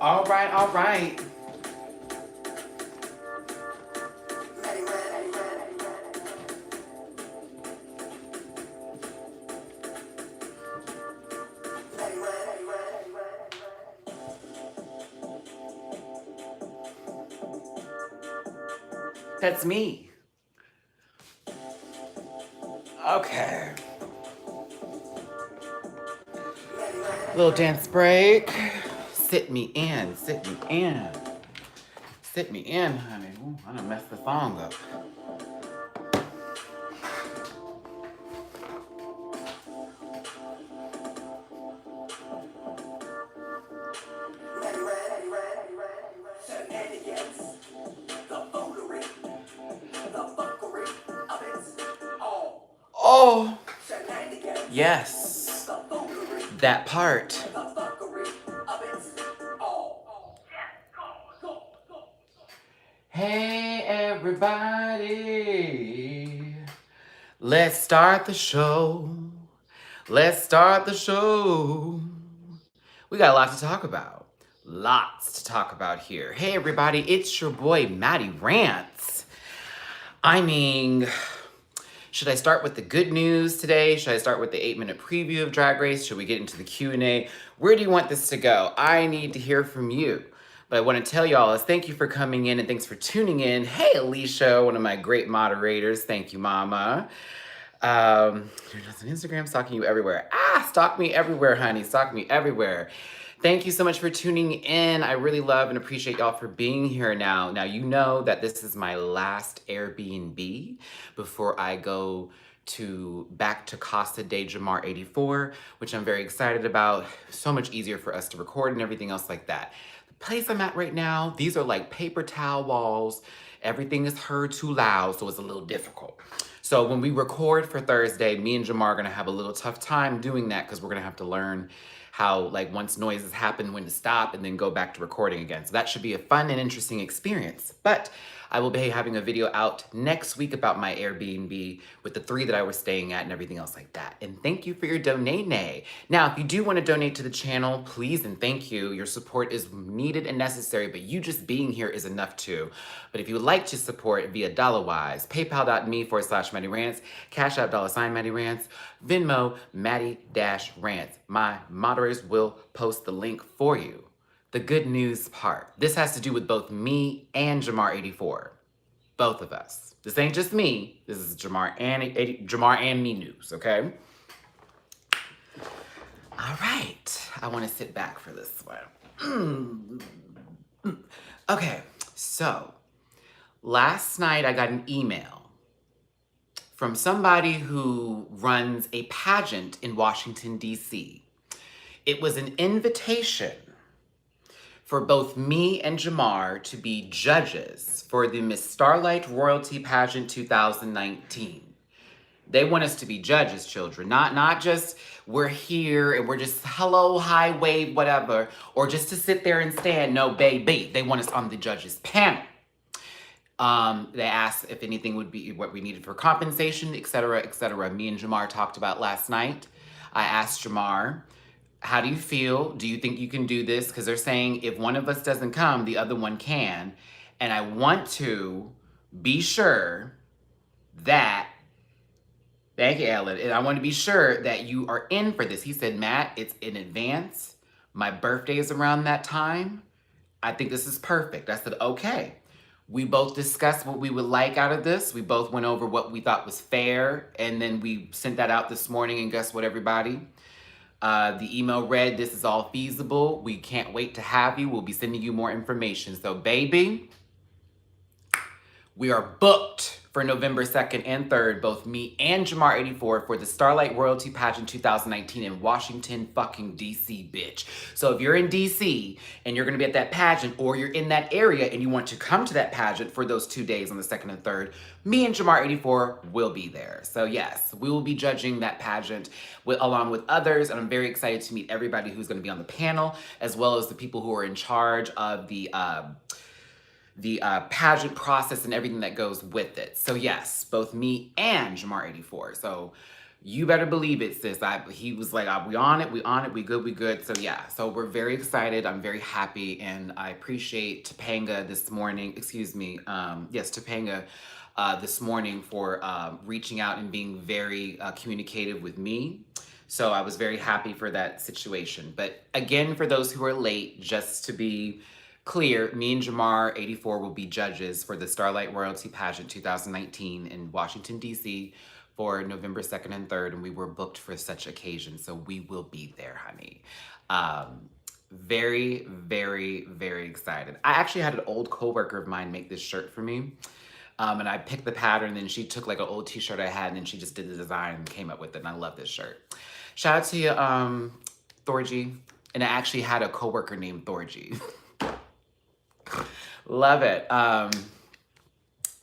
All right, all right. That's me. Okay. Little dance break. Sit me in, sit me in. Sit me in, honey. Ooh, I done messed the song up. Oh, yes. That part. Hey, everybody. Let's start the show. Let's start the show. We got a lot to talk about. Lots to talk about here. Hey, everybody. It's your boy, Matty Rants. I mean, should I start with the good news today? Should I start with the 8-minute preview of Drag Race? Should we get into the Q&A? Where do you want this to go? I need to hear from you. But I want to tell y'all is thank you for coming in and thanks for tuning in. Hey, Alicia, one of my great moderators. Thank you, mama. You're just on Instagram, stalking you everywhere. Stalk me everywhere, honey. Stalk me everywhere. Thank you so much for tuning in. I really love and appreciate y'all for being here now. Now, you know that this is my last Airbnb before I go back to Casa de Jamar 84, which I'm very excited about. So much easier for us to record and everything else like that. The place I'm at right now, these are like paper towel walls. Everything is heard too loud, so it's a little difficult. So when we record for Thursday, me and Jamar are gonna have a little tough time doing that because we're gonna have to learn how, like, once noises happen, when to stop and then go back to recording again. So that should be a fun and interesting experience. But I will be having a video out next week about my Airbnb with the 3 that I was staying at and everything else like that. And thank you for your donate. Now, if you do want to donate to the channel, please and thank you. Your support is needed and necessary, but you just being here is enough too. But if you would like to support via dollar-wise, paypal.me/MattyRants, Cash App $MattyRants, Venmo Matty-Rants. My moderators will post the link for you. The good news part. This has to do with both me and Jamar 84. Both of us. This ain't just me. This is Jamar and me news, okay? All right. I want to sit back for this one. Okay, so last night I got an email from somebody who runs a pageant in Washington, D.C. It was an invitation for both me and Jamar to be judges for the Miss Starlight Royalty Pageant 2019. They want us to be judges, children. Not just we're here and we're just hello, hi, wave, whatever, or just to sit there and stand. No, baby. They want us on the judges panel. They asked if anything would be what we needed for compensation, etc., etc. Me and Jamar talked about last night. I asked Jamar, how do you feel? Do you think you can do this? Because they're saying if one of us doesn't come, the other one can. And I want to be sure that, thank you, Ellen. And I want to be sure that you are in for this. He said, Matt, it's in advance. My birthday is around that time. I think this is perfect. I said, okay. We both discussed what we would like out of this. We both went over what we thought was fair. And then we sent that out this morning. And guess what, everybody? The email read, this is all feasible. We can't wait to have you. We'll be sending you more information. So, baby, we are booked for November 2nd and 3rd, both me and Jamar 84 for the Starlight Royalty Pageant 2019 in Washington fucking DC, bitch. So if you're in DC and you're gonna be at that pageant or you're in that area and you want to come to that pageant for those 2 days on the 2nd and 3rd, me and Jamar 84 will be there. So yes, we will be judging that pageant along with others, and I'm very excited to meet everybody who's gonna be on the panel, as well as the people who are in charge of the pageant process and everything that goes with it. So yes, both me and Jamar 84. So You better believe it, sis. He was like, we on it, we good, we good. So yeah, so we're very excited. I'm very happy, and I appreciate Topanga this morning. Excuse me, yes, Topanga, this morning for reaching out and being very communicative with me. So I was very happy for that situation. But again, for those who are late, just to be clear, me and Jamar 84 will be judges for the Starlight Royalty Pageant 2019 in Washington, D.C. for November 2nd and 3rd, and we were booked for such occasion, so we will be there, honey. Very, very, very excited. I actually had an old coworker of mine make this shirt for me, and I picked the pattern, and she took like an old t-shirt I had, and then she just did the design and came up with it, and I love this shirt. Shout out to you, Thorgy. And I actually had a coworker named Thorgy. Love it.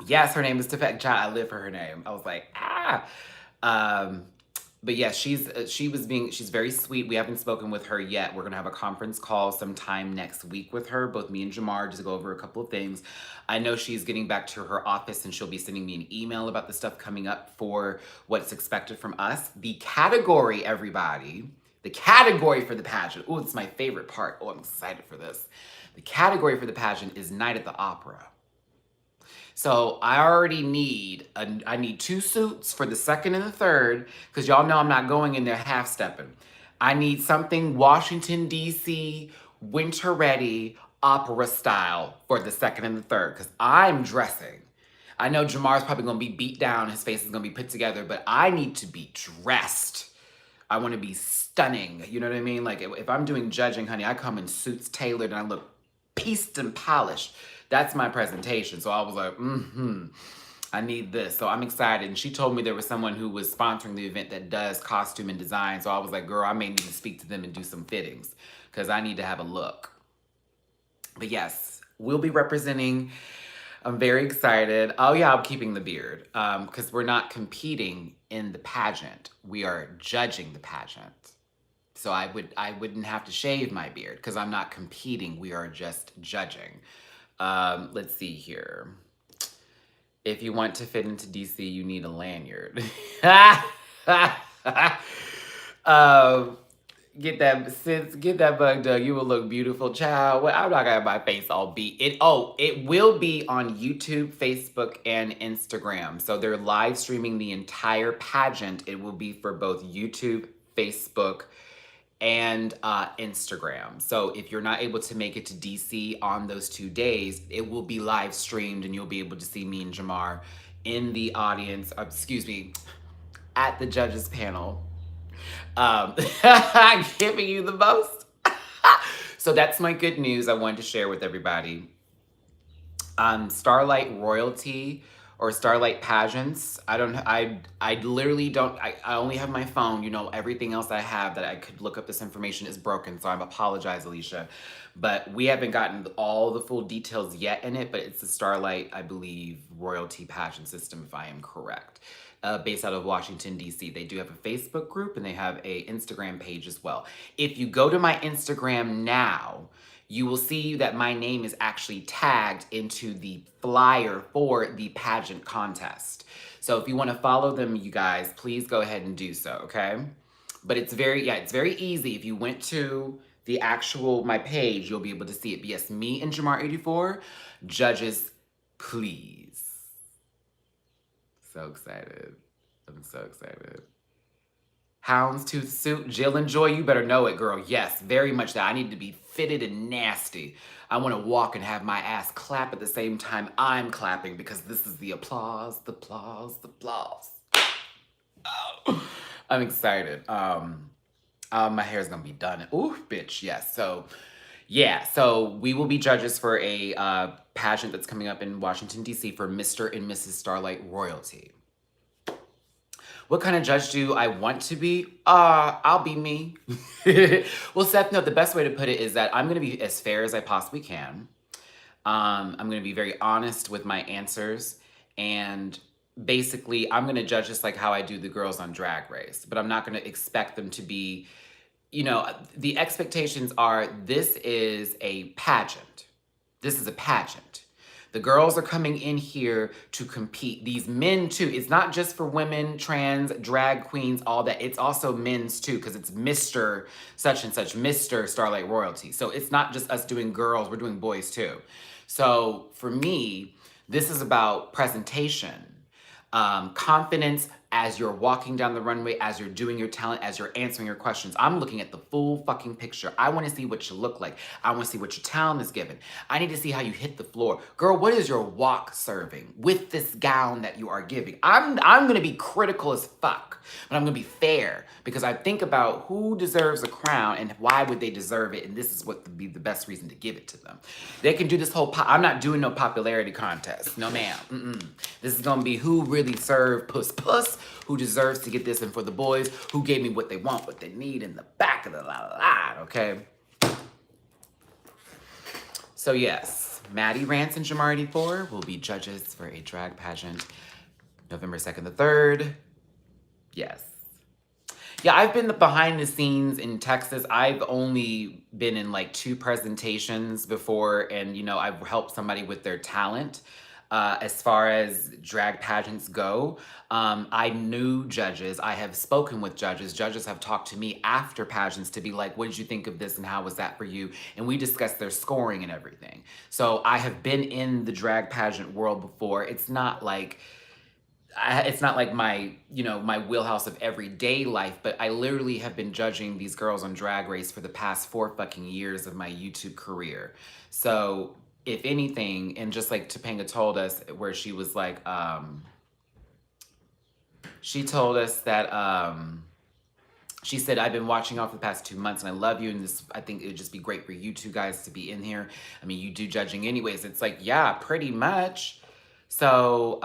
Yes, her name is Tefek. I live for her name. I was like, but yeah, she's very sweet. We haven't spoken with her yet. We're gonna have a conference call sometime next week with her, both me and Jamar, just to go over a couple of things. I know she's getting back to her office, and she'll be sending me an email about the stuff coming up for what's expected from us. The category, everybody, the category for the pageant. Oh, it's my favorite part. Oh, I'm excited for this. The category for the pageant is Night at the Opera. So I already need, I need 2 suits for the 2nd and the 3rd, because y'all know I'm not going in there half-stepping. I need something Washington, D.C., winter-ready, opera style for the 2nd and the 3rd, because I'm dressing. I know Jamar's probably going to be beat down, his face is going to be put together, but I need to be dressed. I want to be stunning, you know what I mean? Like, if I'm doing judging, honey, I come in suits tailored, and I look pieced and polished. That's my presentation. So I was like, I need this. So I'm excited. And she told me there was someone who was sponsoring the event that does costume and design. So I was like, girl, I may need to speak to them and do some fittings because I need to have a look. But yes, we'll be representing. I'm very excited. Oh yeah, I'm keeping the beard because we're not competing in the pageant. We are judging the pageant. So I wouldn't have to shave my beard because I'm not competing. We are just judging. Let's see here. If you want to fit into DC, you need a lanyard. Get that bug dug. You will look beautiful, child. Well, I'm not gonna have my face all beat. It will be on YouTube, Facebook, and Instagram. So they're live streaming the entire pageant. It will be for both YouTube, Facebook, and Instagram. So if you're not able to make it to DC on those 2 days, it will be live streamed and you'll be able to see me and Jamar in the audience, at the judges panel, giving you the most. So that's my good news I wanted to share with everybody. Starlight Royalty or Starlight Pageants. I literally don't, I only have my phone, you know, everything else I have that I could look up this information is broken, so I apologize, Alicia. But we haven't gotten all the full details yet in it, but it's the Starlight, I believe, Royalty Pageant System, if I am correct. Based out of Washington, D.C. They do have a Facebook group and they have a Instagram page as well. If you go to my Instagram now, you will see that my name is actually tagged into the flyer for the pageant contest. So if you want to follow them, you guys, please go ahead and do so, okay? But it's very easy. If you went to the my page, you'll be able to see it. But yes, me and Jamar 84, judges, please. So excited. I'm so excited. Houndstooth suit, Jill and Joy, you better know it, girl. Yes, very much that. I need to be fitted and nasty. I want to walk and have my ass clap at the same time I'm clapping because this is the applause, the applause, the applause. Oh, I'm excited. My hair's gonna be done. Ooh, bitch, yes. So, yeah, so we will be judges for a pageant that's coming up in Washington, D.C. for Mr. and Mrs. Starlight Royalty. What kind of judge do I want to be? I'll be me. Well, Seth, no, the best way to put it is that I'm going to be as fair as I possibly can. I'm going to be very honest with my answers. And basically, I'm going to judge just like how I do the girls on Drag Race. But I'm not going to expect them to be, you know, the expectations are this is a pageant. This is a pageant. The girls are coming in here to compete. These men too. It's not just for women, trans, drag queens, all that. It's also men's too, because it's Mr. such and such, Mr. Starlight Royalty. So it's not just us doing girls, we're doing boys too. So for me, this is about presentation, confidence as you're walking down the runway, as you're doing your talent, as you're answering your questions. I'm looking at the full fucking picture. I want to see what you look like. I want to see what your talent is given. I need to see how you hit the floor. Girl, what is your walk serving with this gown that you are giving? I'm going to be critical as fuck, but I'm going to be fair because I think about who deserves a crown and why would they deserve it, and this is what would be the best reason to give it to them. They can do this whole, I'm not doing no popularity contest. No, ma'am. This is going to be who really served puss, who deserves to get this, and for the boys, who gave me what they want, what they need in the back of the line, okay? So yes, Matty Rants and Jamar 84 will be judges for a drag pageant November 2nd to 3rd. Yes. Yeah, I've been behind the scenes in Texas. I've only been in like 2 presentations before, and you know, I've helped somebody with their talent. As far as drag pageants go, I knew judges. I have spoken with judges. Judges have talked to me after pageants to be like, what did you think of this and how was that for you? And we discussed their scoring and everything. So I have been in the drag pageant world before. It's not like my, you know, my wheelhouse of everyday life, but I literally have been judging these girls on Drag Race for the past 4 fucking years of my YouTube career. So if anything, and just like Topanga told us, where she was like, she told us that, she said, I've been watching off the past 2 months and I love you. And this, I think it would just be great for you 2 guys to be in here. I mean, you do judging anyways. It's like, yeah, pretty much. So,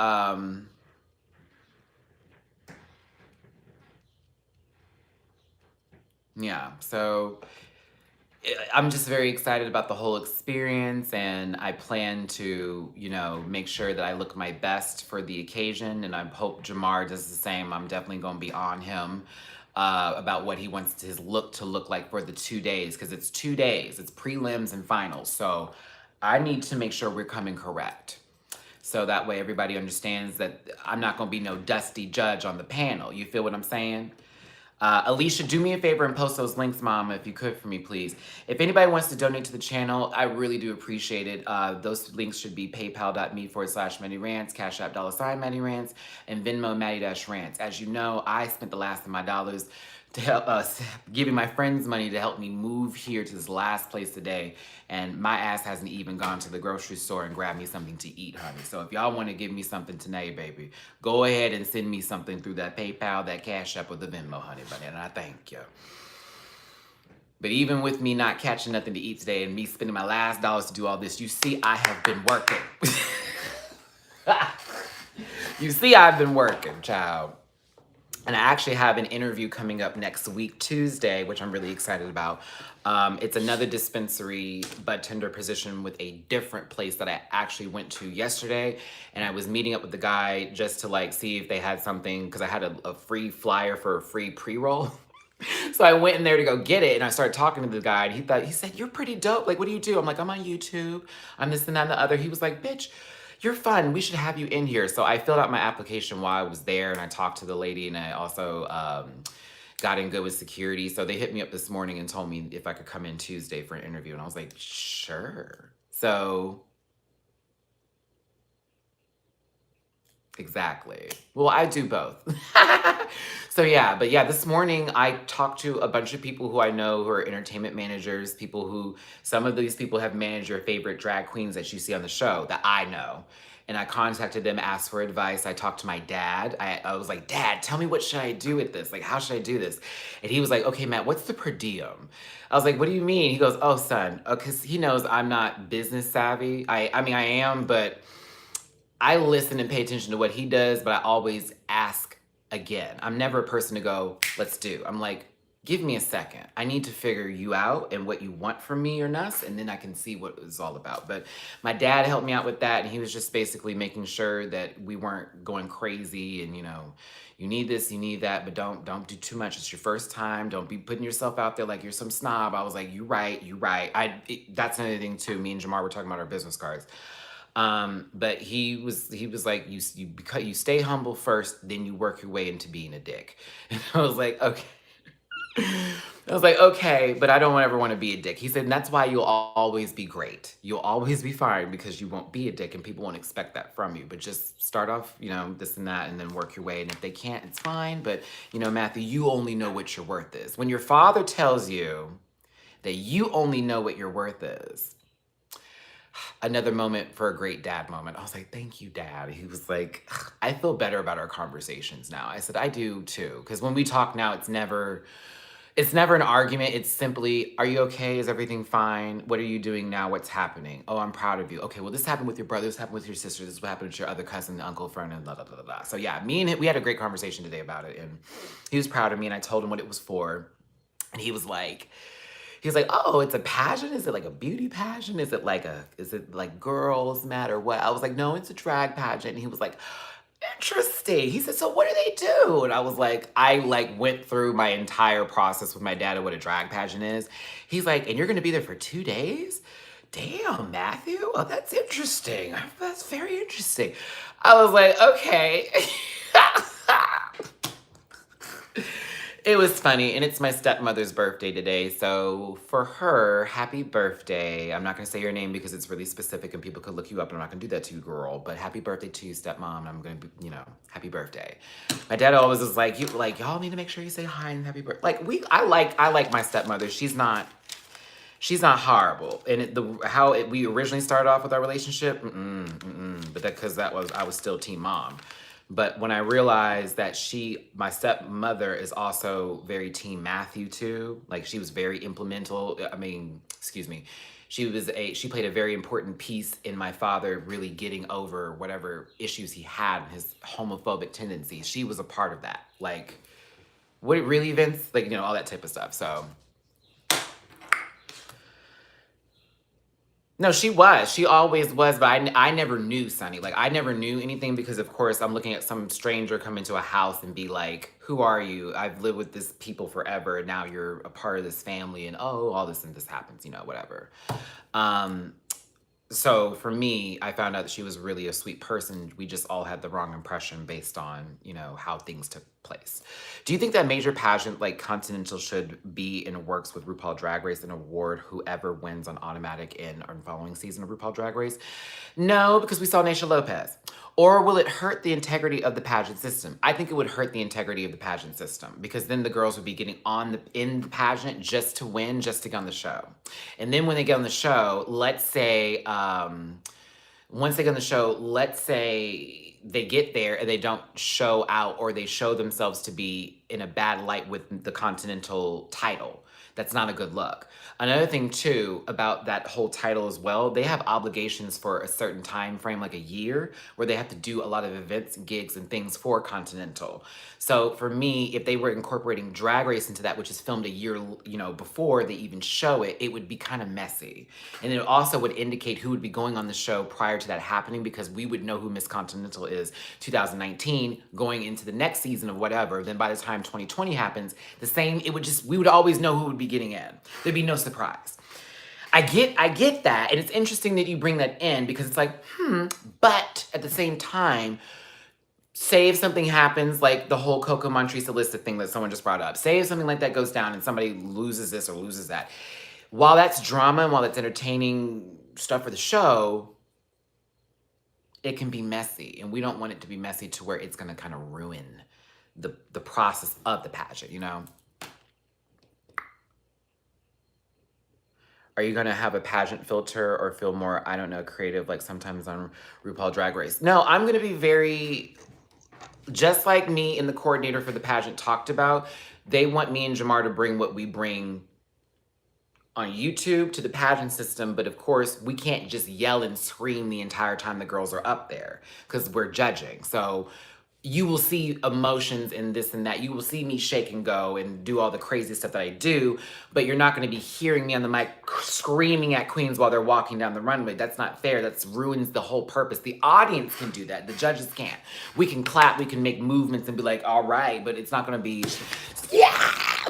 yeah, so I'm just very excited about the whole experience, and I plan to, you know, make sure that I look my best for the occasion, and I hope Jamar does the same. I'm definitely going to be on him about what he wants his look to look like for the 2 days, because it's 2 days. It's prelims and finals, so I need to make sure we're coming correct. So that way everybody understands that I'm not going to be no dusty judge on the panel. You feel what I'm saying? Alicia, do me a favor and post those links, Mama, if you could for me, please. If anybody wants to donate to the channel, I really do appreciate it. Those links should be paypal.me/MattyRants, Cash App $MattyRants, and Venmo Matty-Rants. As you know, I spent the last of my dollars to help us, giving my friends money to help me move here to this last place today. And my ass hasn't even gone to the grocery store and grabbed me something to eat, honey. So if y'all want to give me something tonight, baby, go ahead and send me something through that PayPal, that Cash App, or the Venmo, honey. And I thank you. But even with me not catching nothing to eat today and me spending my last dollars to do all this, you see I have been working. You see I've been working, child. And I actually have an interview coming up next week, Tuesday, which I'm really excited about. It's another dispensary bud tender position with a different place that I actually went to yesterday. And I was meeting up with the guy just to like see if they had something, because I had a free flyer for a free pre-roll. So I went in there to go get it, and I started talking to the guy, and he said, you're pretty dope. Like, what do you do? I'm like, I'm on YouTube. I'm this and that and the other. He was like, bitch, you're fun. We should have you in here. So I filled out my application while I was there, and I talked to the lady, and I also got in good with security. So they hit me up this morning and told me if I could come in Tuesday for an interview, and I was like, sure. So exactly. Well, I do both. So yeah, but yeah, this morning I talked to a bunch of people who I know who are entertainment managers, people who, some of these people have managed your favorite drag queens that you see on the show that I know. And I contacted them, asked for advice. I talked to my dad. I was like, Dad, tell me what should I do with this? Like, how should I do this? And he was like, okay, Matt, what's the per diem? I was like, what do you mean? He goes, oh, son, because he knows I'm not business savvy. I mean, I am, but I listen and pay attention to what he does, but I always ask again. I'm never a person to go, let's do. I'm like, give me a second. I need to figure you out and what you want from me or us, and then I can see what it's all about. But my dad helped me out with that, and he was just basically making sure that we weren't going crazy and, you know, you need this, you need that, but don't do too much. It's your first time. Don't be putting yourself out there like you're some snob. I was like, you right. That's another thing too. Me and Jamar were talking about our business cards. But he was like, you stay humble first, then you work your way into being a dick. And I was like, okay. I was like, okay, but I don't ever want to be a dick. He said, and that's why you'll always be great. You'll always be fine because you won't be a dick and people won't expect that from you. But just start off, this and that, and then work your way. And if they can't, it's fine. But, Matthew, you only know what your worth is. When your father tells you that you only know what your worth is, another moment for a great dad moment. I was like, thank you, Dad. He was like, I feel better about our conversations now. I said, I do too. Because when we talk now, it's never an argument. It's simply, are you okay? Is everything fine? What are you doing now? What's happening? Oh, I'm proud of you. Okay, well, this happened with your brother. This happened with your sister. This is what happened with your other cousin, uncle, friend, and blah, blah, blah, blah. So yeah, me and him, we had a great conversation today about it. And he was proud of me and I told him what it was for. And he was like, oh, it's a pageant? Is it like a beauty pageant? Is it like Girls Matter? What? I was like, no, it's a drag pageant. And he was like, interesting. He said, so what do they do? And I was like, I went through my entire process with my dad of what a drag pageant is. He's like, and you're going to be there for 2 days? Damn, Matthew. Oh, that's interesting. That's very interesting. I was like, okay. It was funny, and it's my stepmother's birthday today, so for her, happy birthday. I'm not going to say your name because it's really specific and people could look you up, and I'm not going to do that to you, girl, but happy birthday to you, stepmom, and I'm going to be, happy birthday. My dad always was like, y'all need to make sure you say hi and happy birthday. I like my stepmother. She's not horrible. And we originally started off with our relationship, but because I was still team mom. But when I realized that my stepmother is also very team Matthew too, like she was very implemental. She played a very important piece in my father really getting over whatever issues he had, his homophobic tendencies. She was a part of that. Like, what it really, Vince? Like, all that type of stuff. So. No, she was. She always was, but I never knew Sonny. Like, I never knew anything because, of course, I'm looking at some stranger come into a house and be like, who are you? I've lived with this people forever, and now you're a part of this family, and all this and this happens, whatever. So for me, I found out that she was really a sweet person. We just all had the wrong impression based on, how things took place. Do you think that major pageant like Continental should be in works with RuPaul Drag Race and award whoever wins on automatic in our following season of RuPaul Drag Race? No, because we saw Naysha Lopez. Or will it hurt the integrity of the pageant system? I think it would hurt the integrity of the pageant system because then the girls would be getting in the pageant just to win, just to get on the show. And then when they get on the show, let's say, once they get on the show, let's say they get there and they don't show out or they show themselves to be in a bad light with the Continental title. That's not a good look. Another thing too about that whole title as well, they have obligations for a certain time frame, like a year, where they have to do a lot of events, gigs, and things for Continental. So for me, if they were incorporating Drag Race into that, which is filmed a year, before they even show it, it would be kind of messy. And it also would indicate who would be going on the show prior to that happening because we would know who Miss Continental is 2019 going into the next season of whatever. Then by the time 2020 happens, we would always know who would be getting in. There'd be no surprise. I get that, and it's interesting that you bring that in because it's like, but at the same time, say if something happens, like the whole Coco Montrese illicit thing that someone just brought up, say if something like that goes down and somebody loses this or loses that, while that's drama and while that's entertaining stuff for the show, it can be messy, and we don't want it to be messy to where it's going to kind of ruin the process of the pageant, Are you going to have a pageant filter or feel more, I don't know, creative like sometimes on RuPaul Drag Race? No, I'm going to be very, just like me and the coordinator for the pageant talked about, they want me and Jamar to bring what we bring on YouTube to the pageant system, but of course we can't just yell and scream the entire time the girls are up there because we're judging. So you will see emotions and this and that. You will see me shake and go and do all the crazy stuff that I do, but you're not going to be hearing me on the mic screaming at queens while they're walking down the runway. That's not fair. That ruins the whole purpose. The audience can do that. The judges can't. We can clap, we can make movements and be like, all right, but it's not going to be, yeah,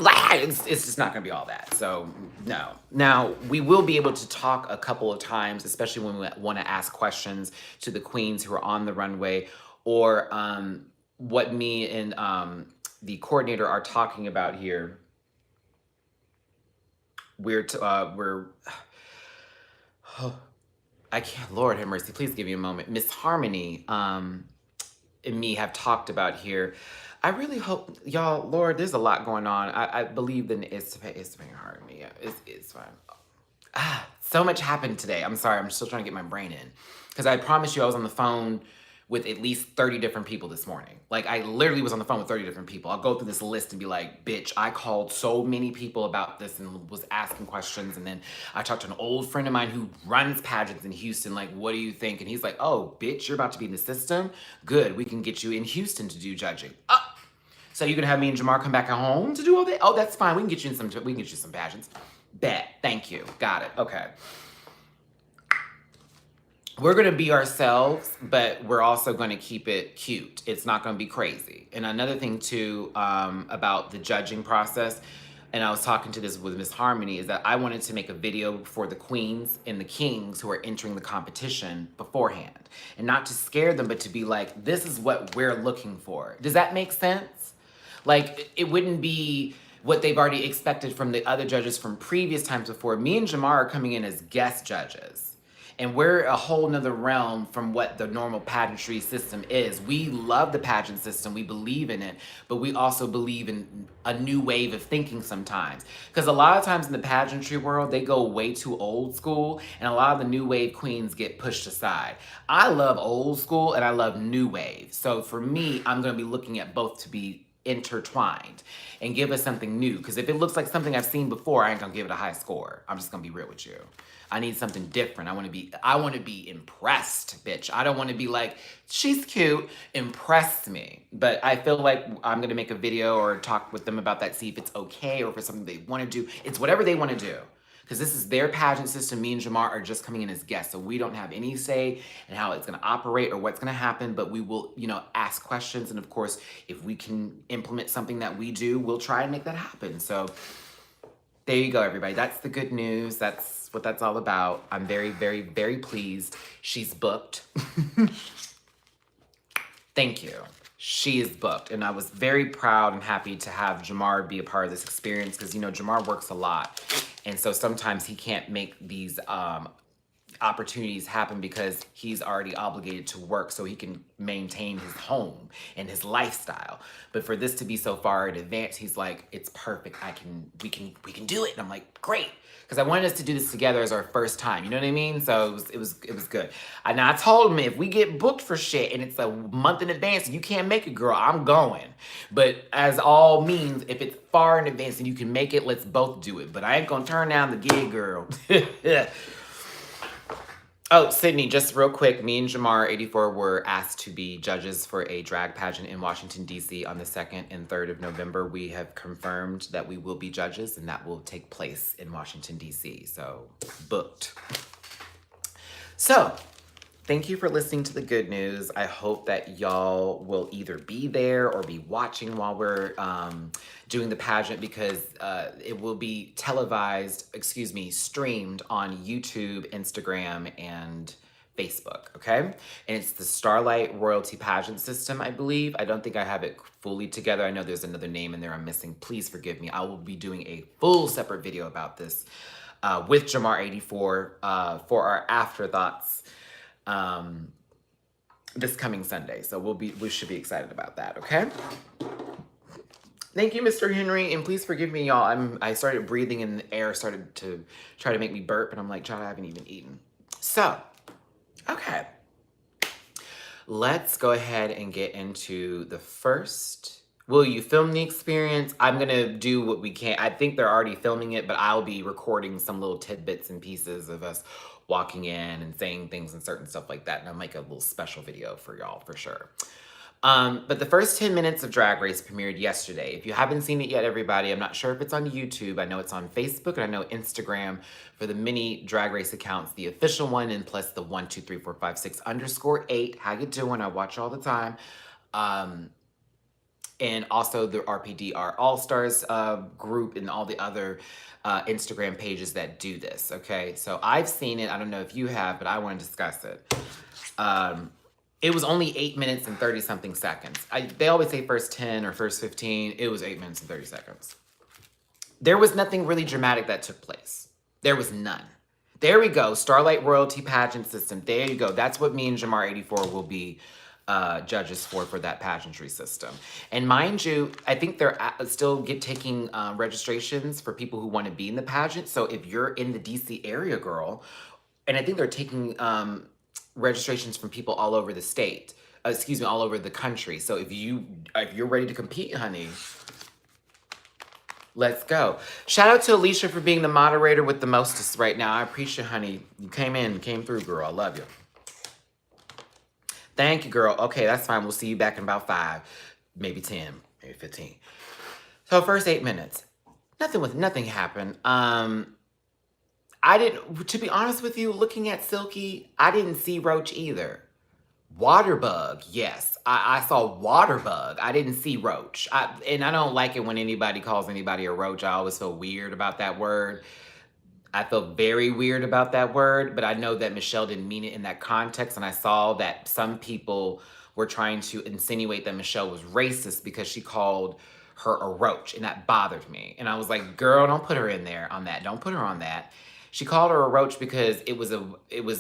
it's just not going to be all that. So no. Now we will be able to talk a couple of times, especially when we want to ask questions to the queens who are on the runway, or what me and the coordinator are talking about here. We're I can't. Lord have mercy. Please give me a moment. Miss Harmony and me have talked about here. I really hope y'all, Lord, there's a lot going on. I believe that it's being hard on me. Yeah, it's fine. So much happened today. I'm sorry. I'm still trying to get my brain in, because I promise you I was on the phone with at least 30 different people this morning. Like, I literally was on the phone with 30 different people. I'll go through this list and be like, bitch, I called so many people about this and was asking questions. And then I talked to an old friend of mine who runs pageants in Houston. Like, what do you think? And he's like, oh, bitch, you're about to be in the system? Good, we can get you in Houston to do judging. So you gonna have me and Jamar come back at home to do all that? Oh, that's fine. We can get you some pageants. Bet. Thank you. Got it. Okay. We're going to be ourselves, but we're also going to keep it cute. It's not going to be crazy. And another thing too, about the judging process, and I was talking to this with Miss Harmony, is that I wanted to make a video for the queens and the kings who are entering the competition beforehand, and not to scare them, but to be like, this is what we're looking for. Does that make sense? Like, it wouldn't be what they've already expected from the other judges from previous times before. Me and Jamar are coming in as guest judges. And we're a whole nother realm from what the normal pageantry system is. We love the pageant system. We believe in it. But we also believe in a new wave of thinking sometimes. Because a lot of times in the pageantry world, they go way too old school. And a lot of the new wave queens get pushed aside. I love old school and I love new wave. So for me, I'm going to be looking at both to be intertwined and give us something new. Because if it looks like something I've seen before, I ain't going to give it a high score. I'm just going to be real with you. I need something different. I want to be impressed, bitch. I don't want to be like, she's cute, impress me. But I feel like I'm going to make a video or talk with them about that, see if it's okay or if it's something they want to do. It's whatever they want to do. Because this is their pageant system. Me and Jamar are just coming in as guests. So we don't have any say in how it's going to operate or what's going to happen. But we will, ask questions. And of course, if we can implement something that we do, we'll try and make that happen. So there you go, everybody. That's the good news. That's what that's all about. I'm very, very, very pleased. She's booked. Thank you. She is booked. And I was very proud and happy to have Jamar be a part of this experience because, Jamar works a lot. And so sometimes he can't make these opportunities happen because he's already obligated to work so he can maintain his home and his lifestyle. But for this to be so far in advance, he's like, it's perfect. We can do it. And I'm like, great. Because I wanted us to do this together as our first time. You know what I mean? So it was good. And I told him, if we get booked for shit and it's a month in advance and you can't make it, girl, I'm going. But as all means, if it's far in advance and you can make it, let's both do it. But I ain't gonna turn down the gig, girl. Oh, Sydney, just real quick, me and Jamar, 84, were asked to be judges for a drag pageant in Washington, D.C. on the 2nd and 3rd of November. We have confirmed that we will be judges, and that will take place in Washington, D.C., so booked. So, thank you for listening to the good news. I hope that y'all will either be there or be watching while we're doing the pageant because it will be streamed on YouTube, Instagram, and Facebook, okay? And it's the Starlight Royalty Pageant System, I believe. I don't think I have it fully together. I know there's another name in there I'm missing. Please forgive me. I will be doing a full separate video about this with Jamar84 for our afterthoughts this coming Sunday. So we should be excited about that, okay? Thank you, Mr. Henry, and please forgive me, y'all. I started breathing and the air started to try to make me burp, and I'm like, child, I haven't even eaten. So, okay. Let's go ahead and get into the first. Will you film the experience? I'm gonna do what we can. I think they're already filming it, but I'll be recording some little tidbits and pieces of us walking in and saying things and certain stuff like that, and I'll make a little special video for y'all for sure. But the first 10 minutes of Drag Race premiered yesterday. If you haven't seen it yet, everybody, I'm not sure if it's on YouTube. I know it's on Facebook and I know Instagram for the mini Drag Race accounts, the official one and plus the 1234568. How you doing? I watch all the time. and also the RPDR All-Stars group and all the other Instagram pages that do this, okay? So I've seen it. I don't know if you have, but I want to discuss it. It was only 8 minutes and 30-something seconds. They always say first 10 or first 15. It was 8 minutes and 30 seconds. There was nothing really dramatic that took place. There was none. There we go. Starlight Royalty Pageant System. There you go. That's what me and Jamar84 will be judges for that pageantry system. And mind you, I think they're still taking registrations for people who want to be in the pageant. So if you're in the DC area, girl, and I think they're taking registrations from people all over the state. Excuse me, all over the country. So if you're ready to compete, honey, let's go. Shout out to Alicia for being the moderator with the mostest right now. I appreciate, honey. You came through, girl. I love you. Thank you, girl. Okay, that's fine. We'll see you back in about 5, maybe 10, maybe 15. So first 8 minutes, nothing happened. To be honest with you, looking at Silky, I didn't see Roach either. Waterbug, yes. I saw Waterbug. I didn't see Roach. And I don't like it when anybody calls anybody a roach. I always feel weird about that word. I feel very weird about that word, but I know that Michelle didn't mean it in that context, and I saw that some people were trying to insinuate that Michelle was racist because she called her a roach, and that bothered me. And I was like, girl, don't put her in there on that. Don't put her on that. She called her a roach because it was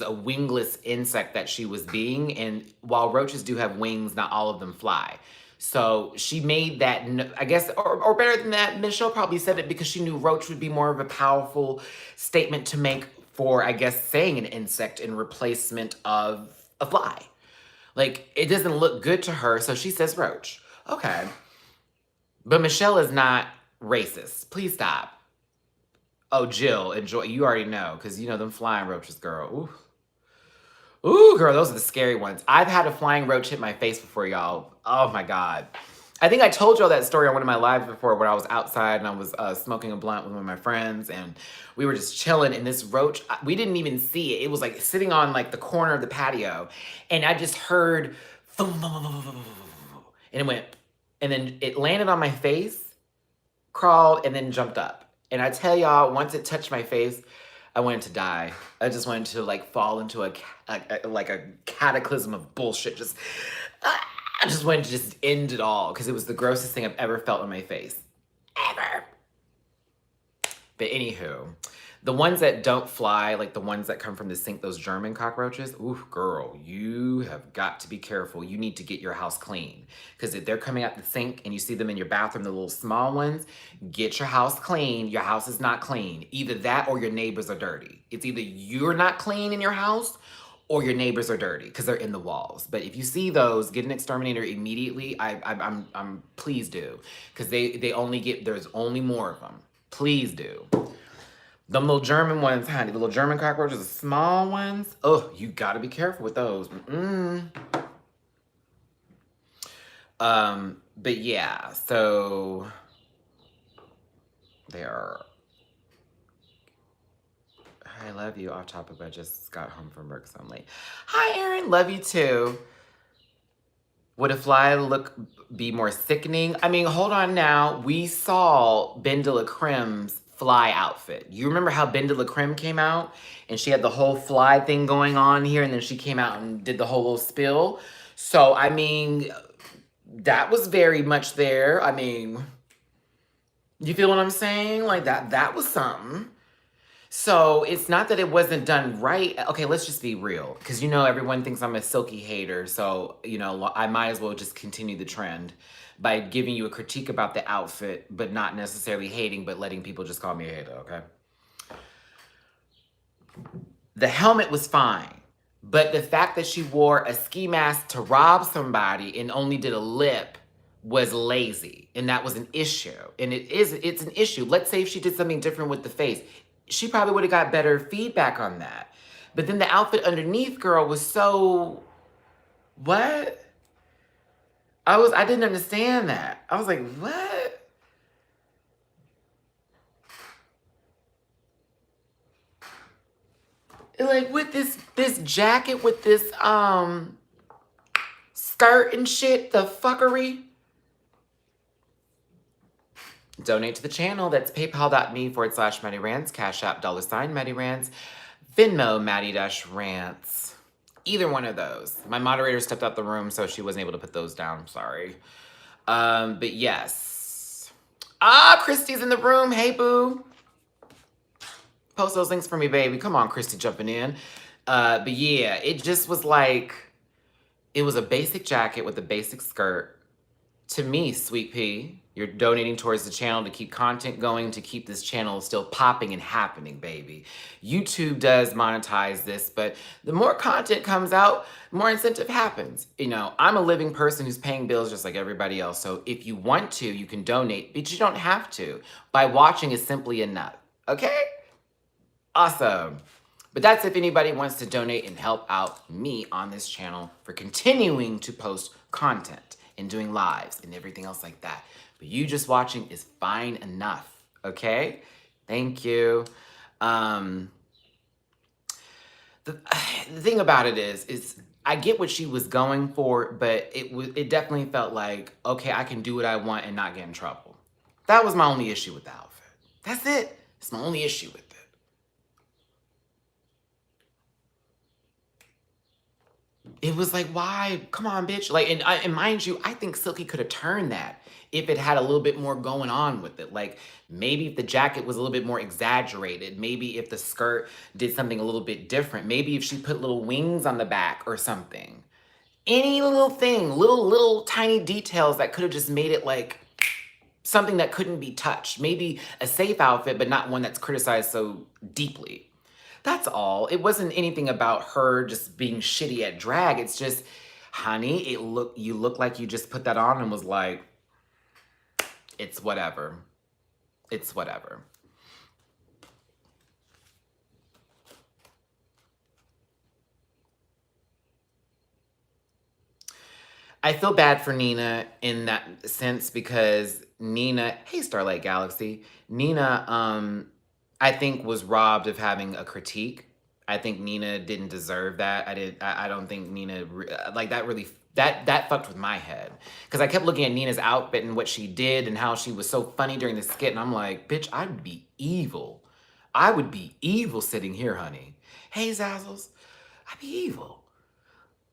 a wingless insect that she was being, and while roaches do have wings, not all of them fly. So she made that, I guess, or better than that, Michelle probably said it because she knew roach would be more of a powerful statement to make for, I guess, saying an insect in replacement of a fly. Like, it doesn't look good to her, so she says roach. Okay. But Michelle is not racist. Please stop. Oh, Jill, enjoy. You already know, because you know them flying roaches, girl. Ooh. Ooh, girl, those are the scary ones. I've had a flying roach hit my face before, y'all. Oh, my God. I think I told y'all that story on one of my lives before when I was outside and I was smoking a blunt with one of my friends, and we were just chilling, and this roach, we didn't even see it. It was like sitting on like the corner of the patio, and I just heard, and it went, and then it landed on my face, crawled, and then jumped up. And I tell y'all, once it touched my face, I wanted to die. I just wanted to like fall into a cataclysm of bullshit. I just wanted to just end it all because it was the grossest thing I've ever felt on my face. Ever. But anywho, the ones that don't fly, like the ones that come from the sink, those German cockroaches, ooh, girl, you have got to be careful. You need to get your house clean. Because if they're coming out the sink and you see them in your bathroom, the little small ones, get your house clean. Your house is not clean. Either that or your neighbors are dirty. It's either you're not clean in your house or your neighbors are dirty because they're in the walls. But if you see those, get an exterminator immediately. I'm please do. Because there's only more of them. Please do. Them little German ones, honey, the little German cockroaches, the small ones. Oh, you gotta be careful with those. But yeah, so they are. I love you. Off topic, but I just got home from work, so I'm late. Hi, Erin. Love you too. Would a fly be more sickening? I mean, hold on now. We saw Ben de la Creme's fly outfit. You remember how Ben de la Creme came out and she had the whole fly thing going on here, and then she came out and did the whole little spill? So, I mean, that was very much there. I mean, you feel what I'm saying? Like that was something. So it's not that it wasn't done right. Okay, let's just be real. Because, you know, everyone thinks I'm a Silky hater. So, you know, I might as well just continue the trend by giving you a critique about the outfit, but not necessarily hating, but letting people just call me a hater, okay? The helmet was fine. But the fact that she wore a ski mask to rob somebody and only did a lip was lazy. And that was an issue. And it's an issue. Let's say if she did something different with the face, she probably would have got better feedback on that. But then the outfit underneath, girl, was so... What? I didn't understand that. I was like, what? Like, with this jacket, with this skirt and shit, the fuckery. donate to the channel. That's paypal.me/MattyRants, Cash App $MattyRants, Venmo Matty-Rants. Either one of those. My moderator stepped out the room, so she wasn't able to put those down. Sorry. But yes. Christy's in the room. Hey, boo. Post those links for me, baby. Come on, Christy jumping in. But yeah, it just was like, it was a basic jacket with a basic skirt. To me, Sweet Pea, you're donating towards the channel to keep content going, to keep this channel still popping and happening, baby. YouTube does monetize this, but the more content comes out, more incentive happens. You know, I'm a living person who's paying bills just like everybody else. So if you want to, you can donate, but you don't have to. By watching is simply enough, okay? Awesome. But that's if anybody wants to donate and help out me on this channel for continuing to post content and doing lives and everything else like that. But you just watching is fine enough, okay? Thank you. The thing about it is I get what she was going for, but it definitely felt like, okay, I can do what I want and not get in trouble. That was my only issue with the outfit. That's it. It's my only issue with it. It was like, why? Come on, bitch. Like, and mind you, I think Silky could have turned that if it had a little bit more going on with it. Like, maybe if the jacket was a little bit more exaggerated, maybe if the skirt did something a little bit different, maybe if she put little wings on the back or something. Any little thing, little tiny details that could have just made it like something that couldn't be touched. Maybe a safe outfit, but not one that's criticized so deeply. That's all. It wasn't anything about her just being shitty at drag. It's just, honey, you look like you just put that on and was like, it's whatever. It's whatever. I feel bad for Nina in that sense because Nina, hey Starlight Galaxy, Nina, I think was robbed of having a critique. I think Nina didn't deserve that. I don't think Nina, like that really, that fucked with my head. Because I kept looking at Nina's outfit and what she did and how she was so funny during the skit. And I'm like, bitch, I would be evil. I would be evil sitting here, honey. Hey, Zazzles, I'd be evil.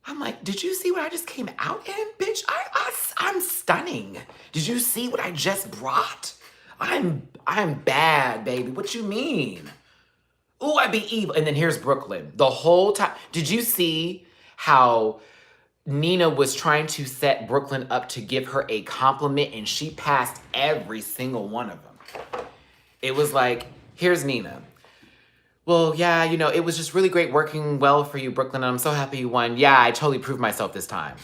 I'm like, did you see what I just came out in, bitch? I'm stunning. Did you see what I just brought? I'm bad, baby. What you mean? Ooh, I'd be evil. And then here's Brooklyn. The whole time. Did you see how Nina was trying to set Brooklyn up to give her a compliment and she passed every single one of them? It was like, here's Nina. Well, yeah, you know, it was just really great working well for you, Brooklyn, and I'm so happy you won. Yeah, I totally proved myself this time.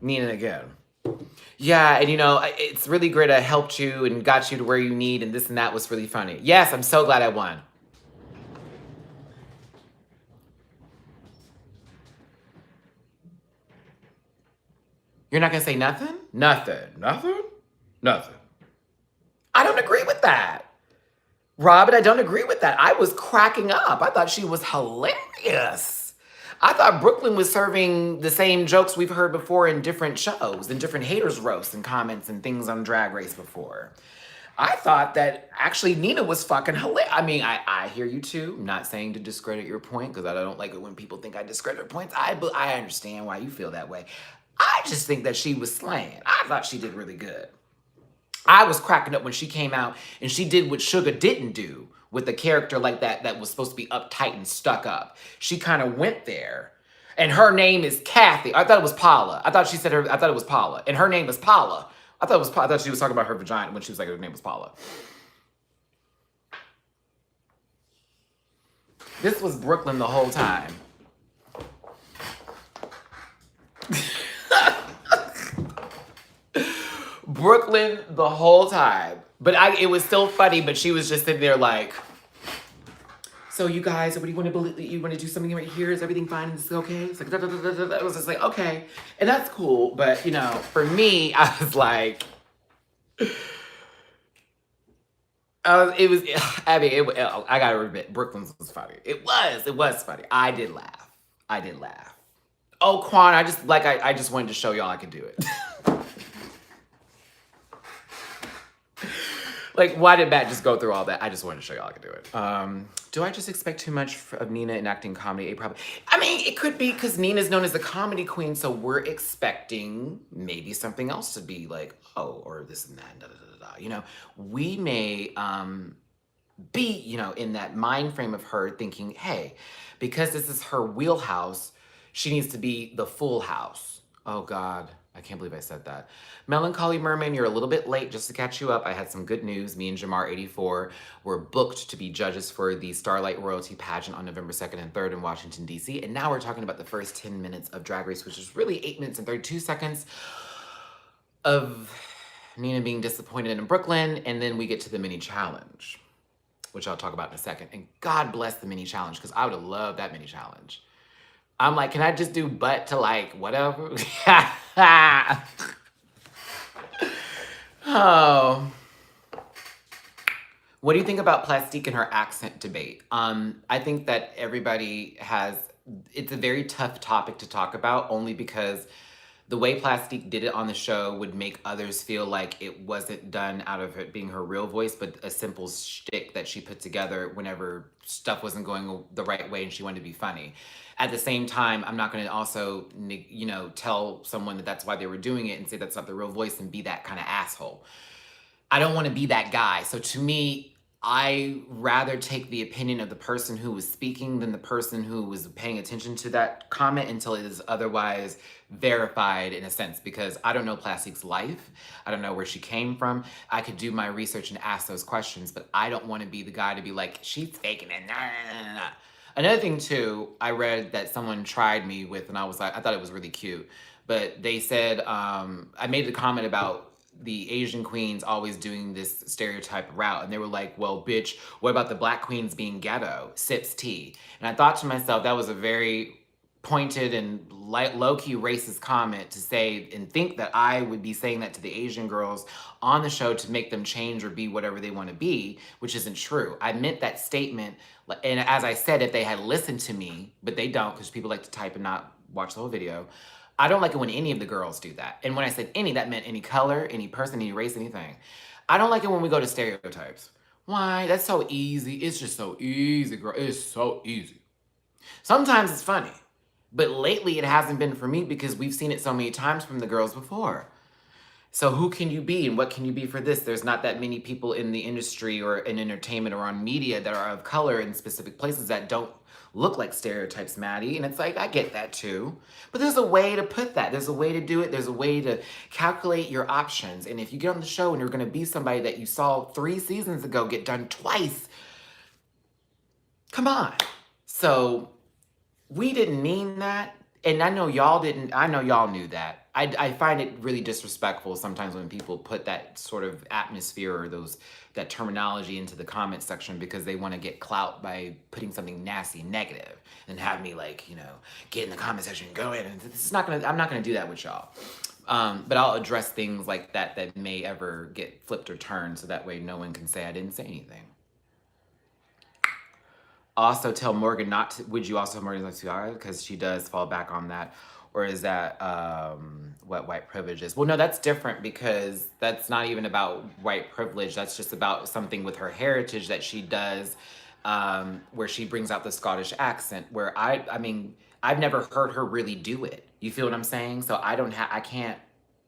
Nina again. Yeah, and you know, it's really great I helped you and got you to where you need, and this and that was really funny. Yes, I'm so glad I won. You're not gonna say nothing? Nothing. Nothing? Nothing. I don't agree with that. Robin, I don't agree with that. I was cracking up. I thought she was hilarious. I thought Brooklyn was serving the same jokes we've heard before in different shows, in different haters roasts and comments and things on Drag Race before. I thought that actually Nina was fucking hilarious. I mean, I hear you too. I'm not saying to discredit your point because I don't like it when people think I discredit points. I understand why you feel that way. I just think that she was slaying. I thought she did really good. I was cracking up when she came out and she did what Sugar didn't do with a character like that was supposed to be uptight and stuck up. She kind of went there. And her name is Kathy. I thought it was Paula. I thought it was Paula. And her name is Paula. I thought she was talking about her vagina when she was like, her name was Paula. This was Brooklyn the whole time. Brooklyn the whole time. But it was still funny, but she was just sitting there like, so you guys, what do you want to believe? You want to do something right here? Is everything fine? Is this okay? It's like, I was just like, okay. And that's cool. But, you know, for me, I was like, I gotta admit, Brooklyn's was funny. It was funny. I did laugh. Oh, Quan, I just wanted to show y'all I could do it. Like, why did Matt just go through all that? I just wanted to show y'all I could do it. Do I just expect too much of Nina enacting comedy? Probably. I mean, it could be because Nina's known as the comedy queen, so we're expecting maybe something else to be like, oh, or this and that, and da da da da. You know, we may be, you know, in that mind frame of her thinking, hey, because this is her wheelhouse, she needs to be the full house. Oh God, I can't believe I said that. Melancholy Mermaid, you're a little bit late. Just to catch you up, I had some good news. Me and Jamar84 were booked to be judges for the Starlight Royalty Pageant on November 2nd and 3rd in Washington, D.C. And now we're talking about the first 10 minutes of Drag Race, which is really 8 minutes and 32 seconds of Nina being disappointed in Brooklyn. And then we get to the mini challenge, which I'll talk about in a second. And God bless the mini challenge, because I would have loved that mini challenge. I'm like, can I just do butt to like whatever? Oh. What do you think about Plastique and her accent debate? I think that everybody has, it's a very tough topic to talk about, only because the way Plastique did it on the show would make others feel like it wasn't done out of it being her real voice, but a simple shtick that she put together whenever stuff wasn't going the right way and she wanted to be funny. At the same time, I'm not going to also, you know, tell someone that that's why they were doing it and say that's not the real voice and be that kind of asshole. I don't want to be that guy. So to me, I rather take the opinion of the person who was speaking than the person who was paying attention to that comment until it is otherwise verified, in a sense, because I don't know Plastique's life. I don't know where she came from. I could do my research and ask those questions, but I don't want to be the guy to be like, she's faking it. Nah, nah, nah, nah. Another thing too, I read that someone tried me with, and I was like, I thought it was really cute, but they said, I made a comment about the Asian queens always doing this stereotype route. And they were like, well, bitch, what about the black queens being ghetto? Sips tea. And I thought to myself, that was a very pointed and low-key racist comment to say and think that I would be saying that to the Asian girls on the show to make them change or be whatever they want to be, which isn't true. I meant that statement, and as I said, if they had listened to me, but they don't, because people like to type and not watch the whole video, I don't like it when any of the girls do that. And when I said any, that meant any color, any person, any race, anything. I don't like it when we go to stereotypes. Why? That's so easy. It's just so easy, girl. It's so easy. Sometimes it's funny. But lately it hasn't been for me because we've seen it so many times from the girls before. So who can you be and what can you be for this? There's not that many people in the industry or in entertainment or on media that are of color in specific places that don't look like stereotypes, Matty. And it's like, I get that too. But there's a way to put that. There's a way to do it. There's a way to calculate your options. And if you get on the show and you're going to be somebody that you saw 3 seasons ago get done twice, come on. So we didn't mean that. And I know y'all didn't. I know y'all knew that. I find it really disrespectful sometimes when people put that sort of atmosphere or that terminology into the comment section because they want to get clout by putting something nasty, negative, and have me like, you know, get in the comment section and go in. And this is not gonna. I'm not gonna do that with y'all. But I'll address things like that may ever get flipped or turned, so that way no one can say I didn't say anything. Also tell Morgan not to, would you also tell Morgan not to, because she does fall back on that, or is that what white privilege is? Well, no, that's different because that's not even about white privilege. That's just about something with her heritage that she does, where she brings out the Scottish accent, where I mean, I've never heard her really do it. You feel what I'm saying? So I can't,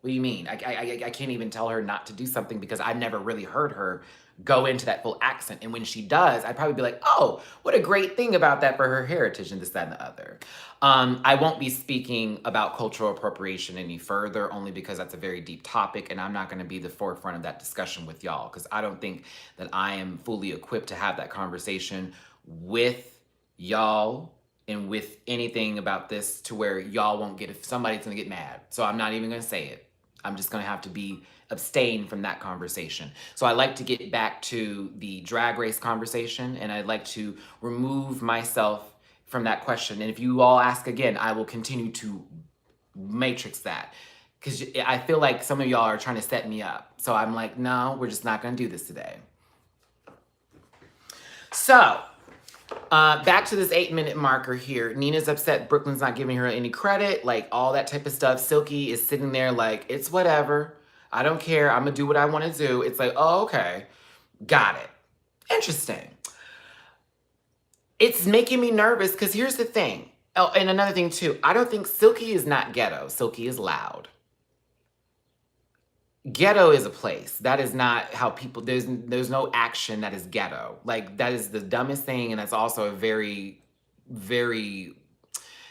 what do you mean? I can't even tell her not to do something because I've never really heard her go into that full accent. And when she does, I'd probably be like, oh, what a great thing about that for her heritage and this, that, and the other. I won't be speaking about cultural appropriation any further, only because that's a very deep topic and I'm not gonna be the forefront of that discussion with y'all, because I don't think that I am fully equipped to have that conversation with y'all and with anything about this to where y'all won't get, if somebody's gonna get mad. So I'm not even gonna say it. I'm just gonna have to abstain from that conversation. So I like to get back to the drag race conversation, and I'd like to remove myself from that question. And if you all ask again, I will continue to matrix that, because I feel like some of y'all are trying to set me up. So I'm like, no, we're just not gonna do this today. So, back to this 8-minute marker here. Nina's upset Brooklyn's not giving her any credit, like all that type of stuff. Silky is sitting there like, it's whatever. I don't care. I'm gonna do what I want to do. It's like, oh, okay. Got it. Interesting. It's making me nervous because here's the thing. Oh, and another thing too. I don't think Silky is not ghetto. Silky is loud. Ghetto is a place. That is not how people, there's no action that is ghetto. Like, that is the dumbest thing, and that's also a very, very,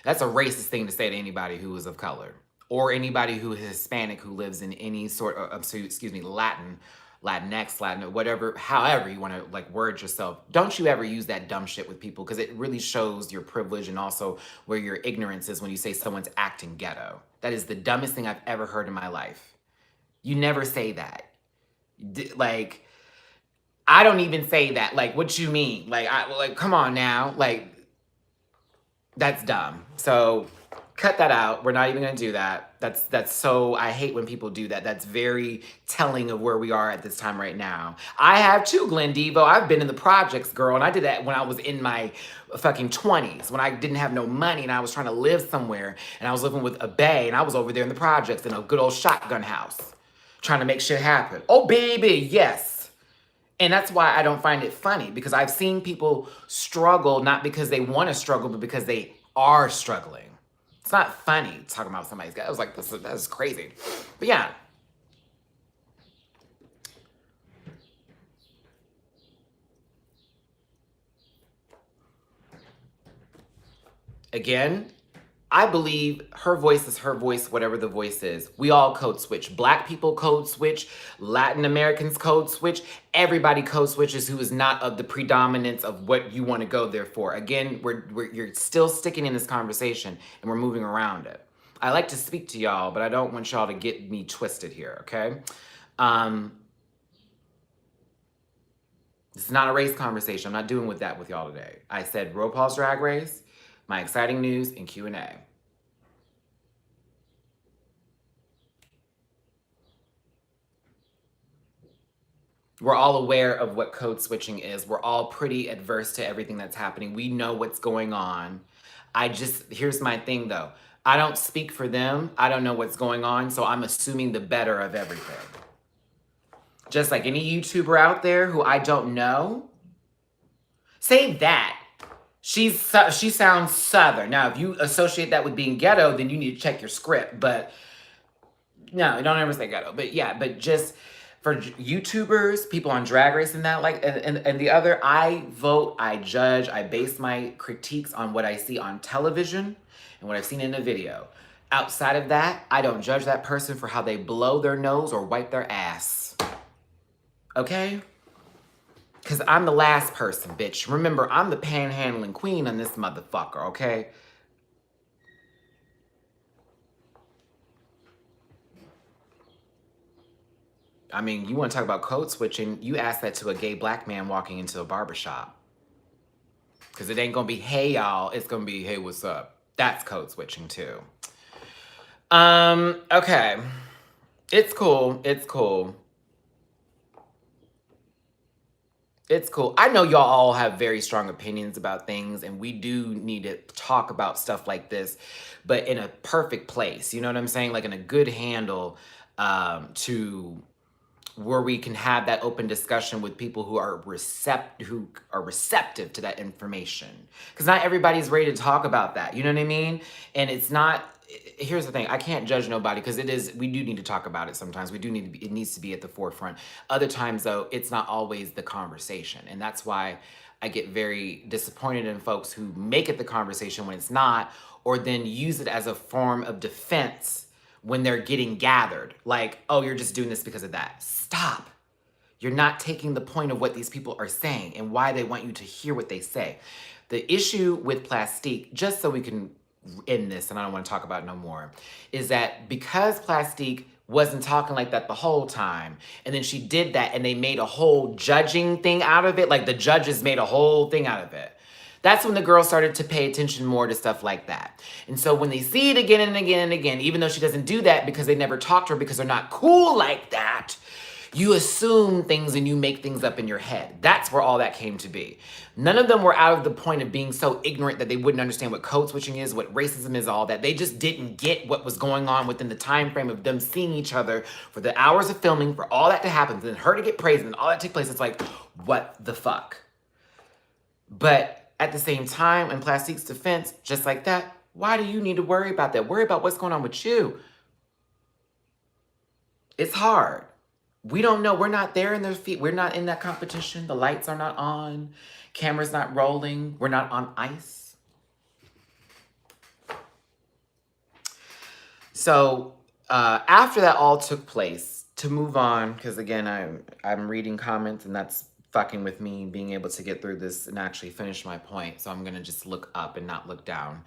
that's a racist thing to say to anybody who is of color or anybody who is Hispanic who lives in any sort of, excuse me, Latinx, Latin, whatever, however you want to like word yourself. Don't you ever use that dumb shit with people, because it really shows your privilege and also where your ignorance is when you say someone's acting ghetto. That is the dumbest thing I've ever heard in my life. You never say that. Like, I don't even say that. Like, what you mean? Like, come on now. Like, that's dumb. So cut that out. We're not even gonna do that. That's so, I hate when people do that. That's very telling of where we are at this time right now. I have too, Glenn Devo. I've been in the projects, girl, and I did that when I was in my fucking 20s, when I didn't have no money and I was trying to live somewhere, and I was living with a bae, and I was over there in the projects in a good old shotgun house, trying to make shit happen. Oh, baby, yes. And that's why I don't find it funny, because I've seen people struggle, not because they want to struggle, but because they are struggling. It's not funny talking about somebody's guy. I was like, that's crazy. But yeah. Again, I believe her voice is her voice, whatever the voice is. We all code switch. Black people code switch. Latin Americans code switch. Everybody code switches who is not of the predominance of what you want to go there for. Again, you're still sticking in this conversation and we're moving around it. I like to speak to y'all, but I don't want y'all to get me twisted here, okay? This is not a race conversation. I'm not doing with that with y'all today. I said Rupaul's Drag Race, my exciting news, and Q&A. We're all aware of what code switching is. We're all pretty adverse to everything that's happening. We know what's going on. Here's my thing though. I don't speak for them. I don't know what's going on, so I'm assuming the better of everything. Just like any YouTuber out there who I don't know. Say that. She sounds Southern. Now, if you associate that with being ghetto, then you need to check your script. But no, don't ever say ghetto. But yeah, but just for YouTubers, people on Drag Race and that, like, and the other, I vote, I judge, I base my critiques on what I see on television and what I've seen in a video. Outside of that, I don't judge that person for how they blow their nose or wipe their ass. Okay? Because I'm the last person, bitch. Remember, I'm the panhandling queen on this motherfucker, okay? I mean, you want to talk about code switching, you ask that to a gay black man walking into a barbershop. Because it ain't going to be, hey, y'all. It's going to be, hey, what's up? That's code switching, too. Okay. It's cool. It's cool. It's cool. I know y'all all have very strong opinions about things, and we do need to talk about stuff like this, but in a perfect place. You know what I'm saying? Like in a good handle to where we can have that open discussion with people who are receptive to that information. Because not everybody's ready to talk about that. You know what I mean? And it's not. Here's the thing, I can't judge nobody because we do need to talk about it sometimes. It needs to be at the forefront. Other times though, it's not always the conversation. And that's why I get very disappointed in folks who make it the conversation when it's not, or then use it as a form of defense when they're getting gathered. Like, oh, you're just doing this because of that. Stop. You're not taking the point of what these people are saying and why they want you to hear what they say. The issue with Plastique, just so we can end this and I don't want to talk about it no more, is that because Plastique wasn't talking like that the whole time, and then she did that and they made a whole judging thing out of it, like the judges made a whole thing out of it, that's when the girls started to pay attention more to stuff like that. And so when they see it again and again and again, even though she doesn't do that because they never talked to her because they're not cool like that, You assume things and you make things up in your head. That's where all that came to be. None of them were out of the point of being so ignorant that they wouldn't understand what code switching is, what racism is, all that. They just didn't get what was going on within the time frame of them seeing each other for the hours of filming, for all that to happen, and her to get praised and all that take place. It's like, what the fuck? But at the same time, in Plastique's defense, just like that, why do you need to worry about that? Worry about what's going on with you. It's hard. We don't know. We're not there in their feet. We're not in that competition. The lights are not on. Camera's not rolling. We're not on ice. So after that all took place, to move on, because again, I'm reading comments and that's fucking with me being able to get through this and actually finish my point. So I'm going to just look up and not look down.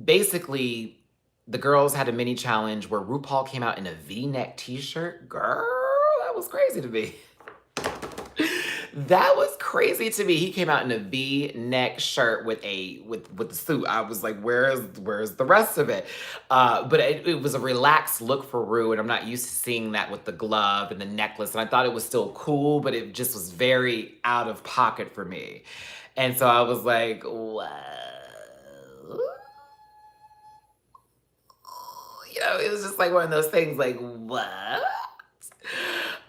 Basically, the girls had a mini challenge where Rupaul came out in a V-neck t-shirt. Girl, that was crazy to me. That was crazy to me. He came out in a V-neck shirt with the suit. I was like, where's the rest of it? But it was a relaxed look for Ru, and I'm not used to seeing that with the glove and the necklace. And I thought it was still cool, but it just was very out of pocket for me. And so I was like, what? You know, it was just like one of those things like, what?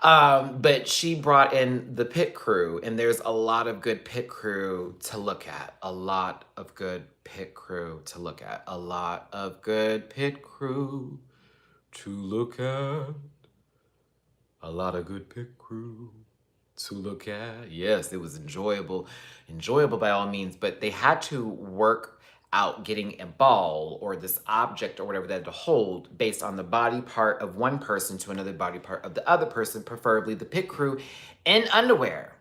But she brought in the pit crew, and there's a lot of good pit crew to look at. A lot of good pit crew to look at. A lot of good pit crew to look at. A lot of good pit crew to look at. Yes, it was enjoyable. Enjoyable by all means, but they had to work out getting a ball or this object or whatever they had to hold based on the body part of one person to another body part of the other person, preferably the pit crew, in underwear.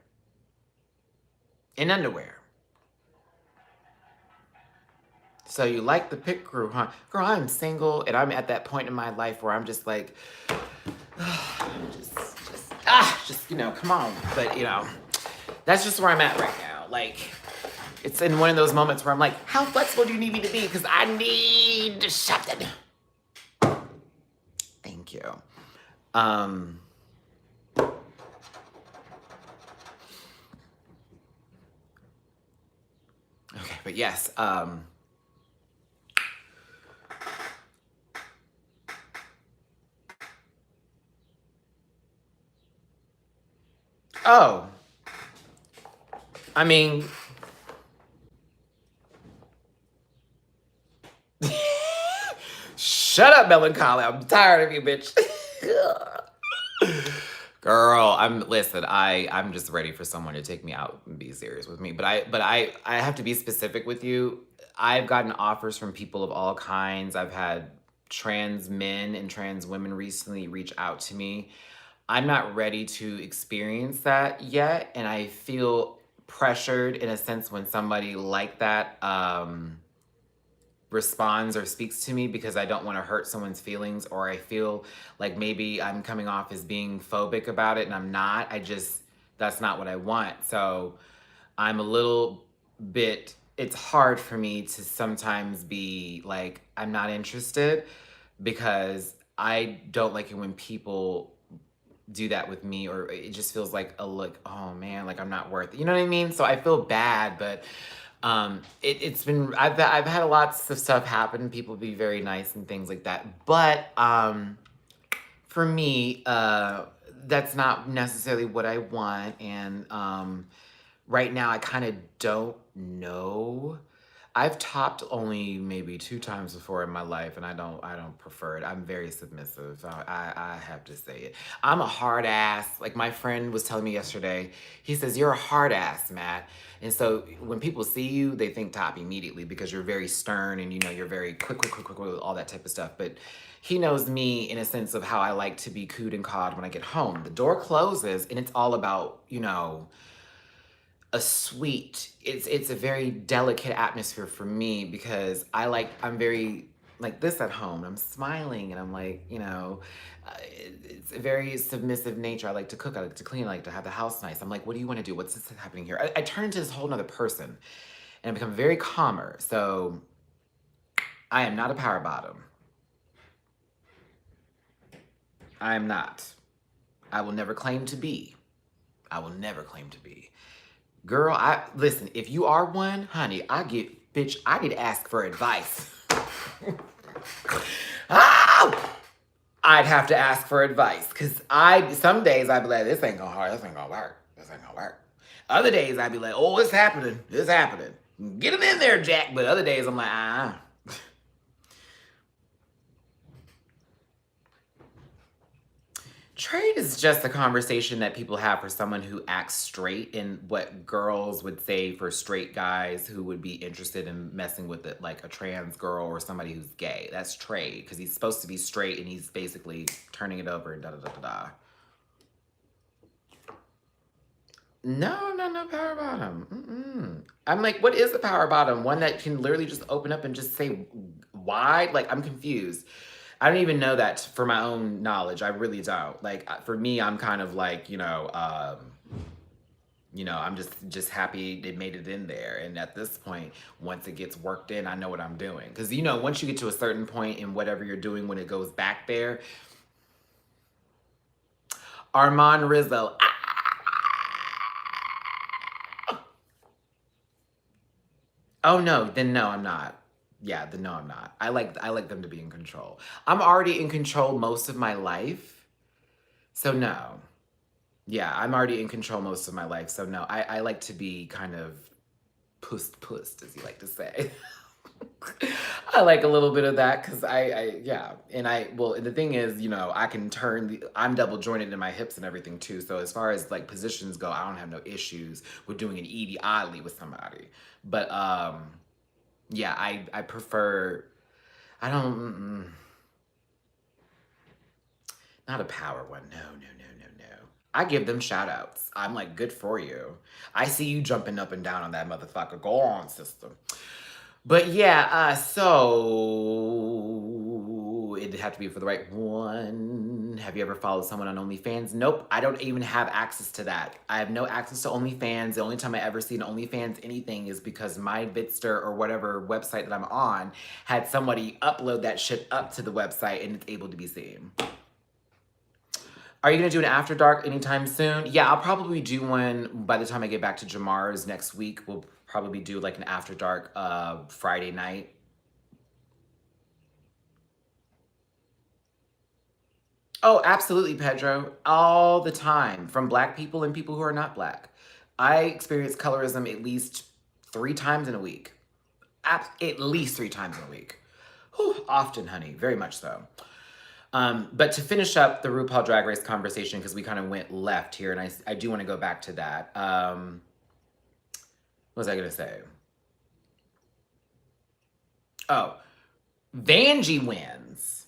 In underwear. So you like the pit crew, huh? Girl, I'm single and I'm at that point in my life where I'm just like, just, you know, come on. But, you know, that's just where I'm at right now. Like, it's in one of those moments where I'm like, how flexible do you need me to be? Because I need something. Thank you. Okay, but yes, oh, I mean, shut up, Melancholy. I'm tired of you, bitch. Girl, I'm just ready for someone to take me out and be serious with me. But I have to be specific with you. I've gotten offers from people of all kinds. I've had trans men and trans women recently reach out to me. I'm not ready to experience that yet, and I feel pressured in a sense when somebody like that responds or speaks to me because I don't want to hurt someone's feelings, or I feel like maybe I'm coming off as being phobic about it and I'm not. That's not what I want. So I'm a little bit, it's hard for me to sometimes be like, I'm not interested, because I don't like it when people do that with me, or it just feels like oh man, like I'm not worth it. You know what I mean? So I feel bad, but it's been, I've had lots of stuff happen. People be very nice and things like that. But for me, that's not necessarily what I want. And right now I kind of don't know. I've topped only maybe 2 times before in my life, and I don't prefer it. I'm very submissive. I have to say it. I'm a hard ass. Like my friend was telling me yesterday, he says, you're a hard ass, Matt. And so when people see you, they think top immediately because you're very stern and, you know, you're very quick, all that type of stuff. But he knows me in a sense of how I like to be cooed and cawed when I get home. The door closes and it's all about, you know, it's a very delicate atmosphere for me, because I'm very like this at home. I'm smiling and I'm like, you know, it's a very submissive nature. I like to cook, I like to clean, I like to have the house nice. I'm like, what do you want to do? What's this happening here? I turn into this whole nother person and I become very calmer. So I am not a power bottom. I am not. I will never claim to be. I will never claim to be. Girl, listen, if you are one, honey, bitch, I get asked for advice. Ah! I'd have to ask for advice. Cause some days I'd be like, this ain't gonna work. This ain't gonna work. Other days I'd be like, oh, it's happening. It's happening. Get him in there, Jack. But other days I'm like, Trade is just a conversation that people have for someone who acts straight, and what girls would say for straight guys who would be interested in messing with it, like a trans girl or somebody who's gay. That's trade, because he's supposed to be straight and he's basically turning it over and da da da da da. No, power bottom. I'm like, what is a power bottom? One that can literally just open up and just say why? Like, I'm confused. I don't even know that for my own knowledge. I really don't. Like, for me, I'm kind of like, I'm just happy they made it in there. And at this point, once it gets worked in, I know what I'm doing. Because, once you get to a certain point in whatever you're doing, when it goes back there, Armand Rizzo. Oh no, then no, I'm not. Yeah, then no, I'm not. I like them to be in control. I'm already in control most of my life, so no. Yeah, I'm already in control most of my life, so no. I like to be kind of pussed, as you like to say. I like a little bit of that because yeah. And the thing is, I can I'm double jointed in my hips and everything too. So as far as like positions go, I don't have no issues with doing an Edie Ollie with somebody. But, yeah, I prefer, I don't, not a power one. No. I give them shout outs. I'm like, good for you. I see you jumping up and down on that motherfucker. Go on, sister. But yeah, so it'd have to be for the right one. Have you ever followed someone on OnlyFans? Nope, I don't even have access to that. I have no access to OnlyFans. The only time I ever seen OnlyFans anything is because my Vidster or whatever website that I'm on had somebody upload that shit up to the website and it's able to be seen. Are you gonna do an after dark anytime soon? Yeah, I'll probably do one by the time I get back to Jamar's next week. We'll probably do like an after dark Friday night. Oh, absolutely, Pedro. All the time. From Black people and people who are not Black. I experience colorism at least 3 times in a week. At least 3 times in a week. Whew, often, honey. Very much so. But to finish up the RuPaul Drag Race conversation, because we kind of went left here, and I do want to go back to that. What was I going to say? Oh, Vanjie wins.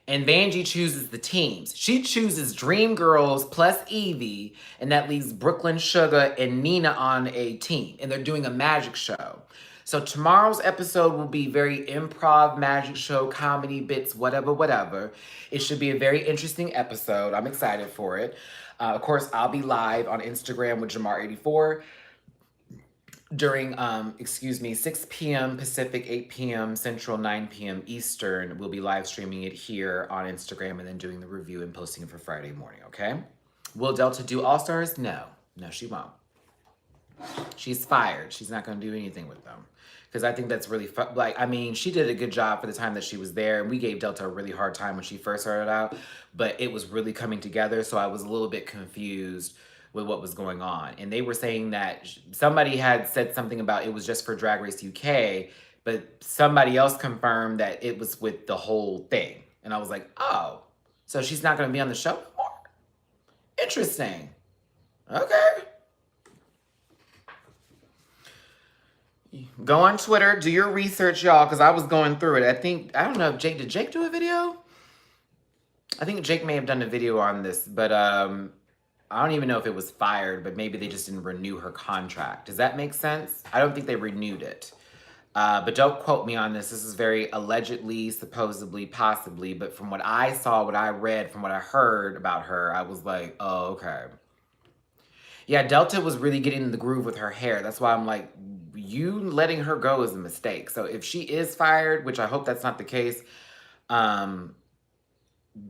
And Vanjie chooses the teams. She chooses Dream Girls plus Evie, and that leaves Brooklyn Sugar and Nina on a team. And they're doing a magic show. So tomorrow's episode will be very improv, magic show, comedy bits, whatever. It should be a very interesting episode. I'm excited for it. Of course, I'll be live on Instagram with Jamar84 during, 6 p.m. Pacific, 8 p.m. Central, 9 p.m. Eastern. We'll be live streaming it here on Instagram and then doing the review and posting it for Friday morning, okay? Will Delta do All-Stars? No, she won't. She's fired. She's not going to do anything with them. Because I think that's really she did a good job for the time that she was there. And we gave Delta a really hard time when she first started out. But it was really coming together. So I was a little bit confused with what was going on. And they were saying that somebody had said something about it was just for Drag Race UK. But somebody else confirmed that it was with the whole thing. And I was like, oh, so she's not going to be on the show anymore? Interesting. Okay. Go on Twitter, do your research, y'all, because I was going through it. I don't know if did Jake do a video? I think Jake may have done a video on this, but I don't even know if it was fired, but maybe they just didn't renew her contract. Does that make sense? I don't think they renewed it. But don't quote me on this. This is very allegedly, supposedly, possibly, but from what I saw, what I read, from what I heard about her, I was like, oh, okay. Yeah, Delta was really getting in the groove with her hair. That's why I'm like, you letting her go is a mistake. So if she is fired, which I hope that's not the case,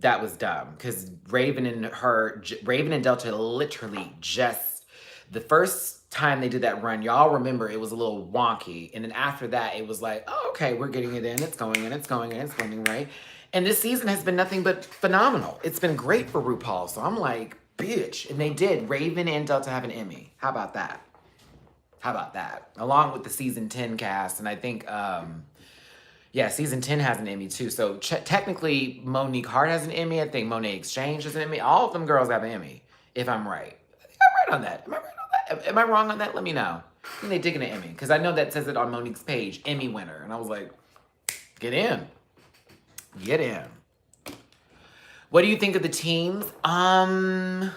that was dumb because Raven and Delta literally just the first time they did that run, y'all remember it was a little wonky, and then after that it was like, oh, okay, we're getting it in, it's going in, it's going in, it's going in, right? And this season has been nothing but phenomenal. It's been great for RuPaul, so I'm like, bitch, and they did. Raven and Delta have an Emmy. How about that? How about that? Along with the season 10 cast, and I think yeah, season 10 has an Emmy too. So technically, Monique Hart has an Emmy. I think Monet Exchange has an Emmy. All of them girls have an Emmy, if I'm right. I think I'm right on that. Am I right on that? Am I wrong on that? Let me know. I think they digging an Emmy because I know that says it on Monique's page, Emmy winner. And I was like, get in. Get in. What do you think of the teams? Um,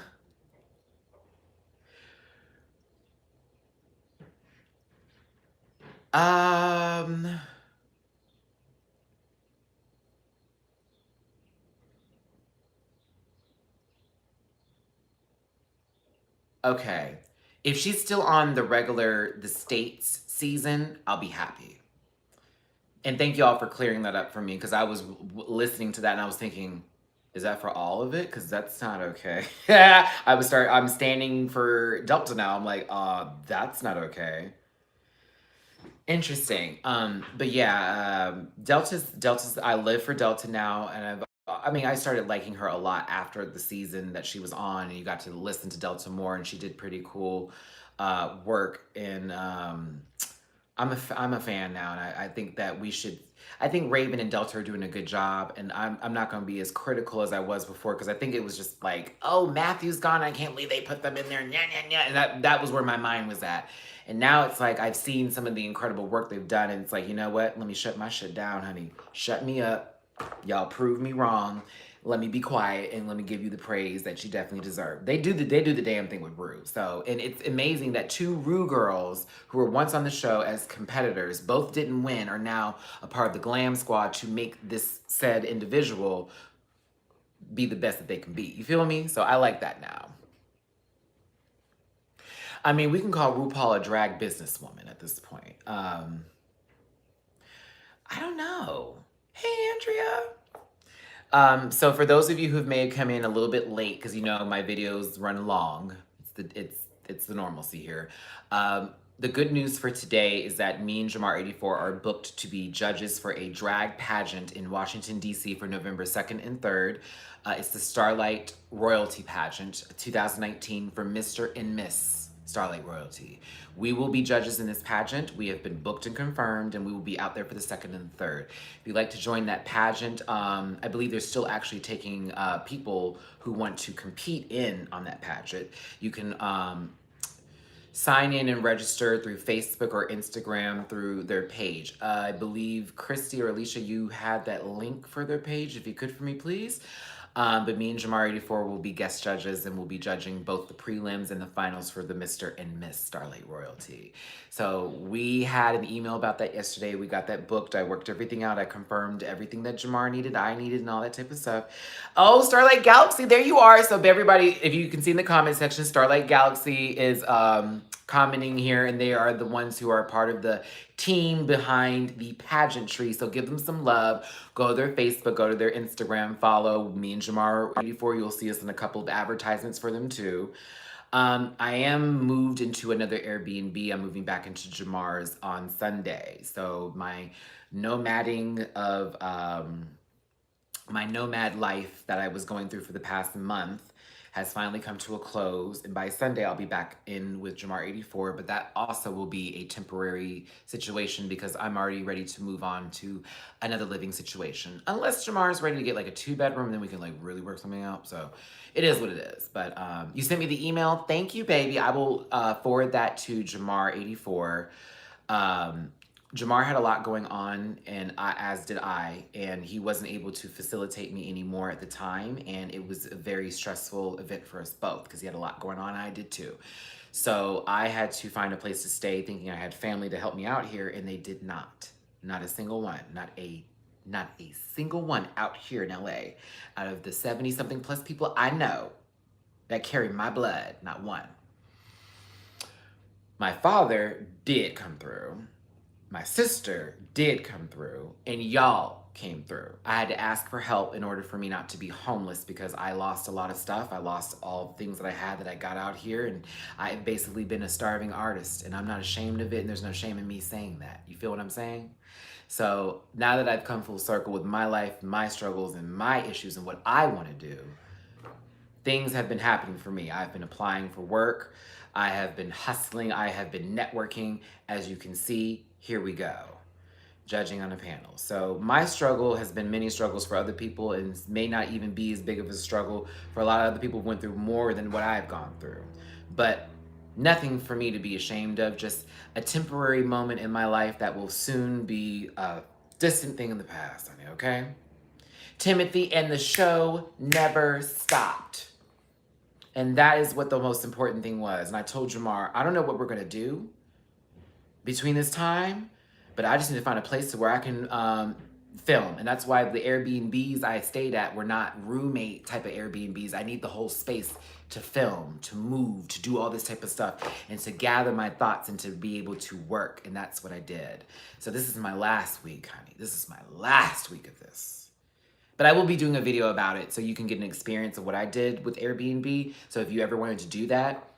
okay. If she's still on the States season, I'll be happy. And thank y'all for clearing that up for me because I was listening to that and I was thinking, is that for all of it? Because that's not okay. I'm standing for Delta now. I'm like, that's not okay. Interesting. But yeah, Delta's. I live for Delta now, and I mean, I started liking her a lot after the season that she was on, and you got to listen to Delta more, and she did pretty cool work. And I'm a fan now, and I think that we should. I think Raven and Delta are doing a good job, and I'm not going to be as critical as I was before because I think it was just like, oh, Matthew's gone. I can't believe they put them in there. Nya, nya, nya. And that was where my mind was at. And now it's like I've seen some of the incredible work they've done, and it's like, you know what? Let me shut my shit down, honey. Shut me up. Y'all prove me wrong. Let me be quiet and let me give you the praise that you definitely deserve. They do the damn thing with Rue. So, and it's amazing that two Rue girls who were once on the show as competitors, both didn't win, are now a part of the glam squad to make this said individual be the best that they can be. You feel me? So I like that now. I mean, we can call RuPaul a drag businesswoman at this point. I don't know. Hey, Andrea. So for those of you who may have come in a little bit late, because you know my videos run long, it's the normalcy here. The good news for today is that me and Jamar84 are booked to be judges for a drag pageant in Washington, D.C. for November 2nd and 3rd. It's the Starlight Royalty Pageant 2019 for Mr. and Miss Starlight Royalty. We will be judges in this pageant. We have been booked and confirmed, and we will be out there for the 2nd and 3rd. If you'd like to join that pageant, I believe they're still actually taking people who want to compete in on that pageant. You can sign in and register through Facebook or Instagram through their page. I believe Christy or Alicia, you had that link for their page. If you could for me, please. But me and Jamar84 will be guest judges and we'll be judging both the prelims and the finals for the Mr. and Miss Starlight Royalty. So we had an email about that yesterday. We got that booked. I worked everything out. I confirmed everything that Jamar needed, I needed, and all that type of stuff. Oh, Starlight Galaxy, there you are. So everybody, if you can see in the comment section, Starlight Galaxy is commenting here, and they are the ones who are part of the team behind the pageantry. So give them some love. Go to their Facebook, go to their Instagram, follow me and Jamar84. You'll see us in a couple of advertisements for them too. I am moved into another Airbnb. I'm moving back into Jamar's on Sunday. So my nomading of my nomad life that I was going through for the past month has finally come to a close. And by Sunday, I'll be back in with Jamar84, but that also will be a temporary situation because I'm already ready to move on to another living situation. Unless Jamar is ready to get like a 2-bedroom, then we can like really work something out. So it is what it is. But you sent me the email. Thank you, baby. I will forward that to Jamar84. Jamar had a lot going on, and as did I, and he wasn't able to facilitate me anymore at the time, and it was a very stressful event for us both because he had a lot going on, and I did too. So I had to find a place to stay thinking I had family to help me out here, and they did not. Not a single one. Not a single one out here in LA. Out of the 70-something plus people I know that carry my blood, not one. My father did come through. My sister did come through, and y'all, came through. I had to ask for help in order for me not to be homeless because I lost a lot of stuff. I lost all the things that I had that I got out here, and I've basically been a starving artist, and I'm not ashamed of it, and there's no shame in me saying that. You feel what I'm saying? So now that I've come full circle with my life, my struggles, and my issues, and what I want to do, things have been happening for me. I've been applying for work. I have been hustling. I have been networking. As you can see, here we go. Judging on a panel. So my struggle has been many struggles for other people and may not even be as big of a struggle for a lot of other people who went through more than what I've gone through. But nothing for me to be ashamed of, just a temporary moment in my life that will soon be a distant thing in the past, honey, okay? Timothy, and the show never stopped. And that is what the most important thing was. And I told Jamar, I don't know what we're gonna do between this time, but I just need to find a place to where I can film. And that's why the Airbnbs I stayed at were not roommate type of Airbnbs. I need the whole space to film, to move, to do all this type of stuff, and to gather my thoughts and to be able to work. And that's what I did. So this is my last week, honey. This is my last week of this. But I will be doing a video about it so you can get an experience of what I did with Airbnb. So if you ever wanted to do that,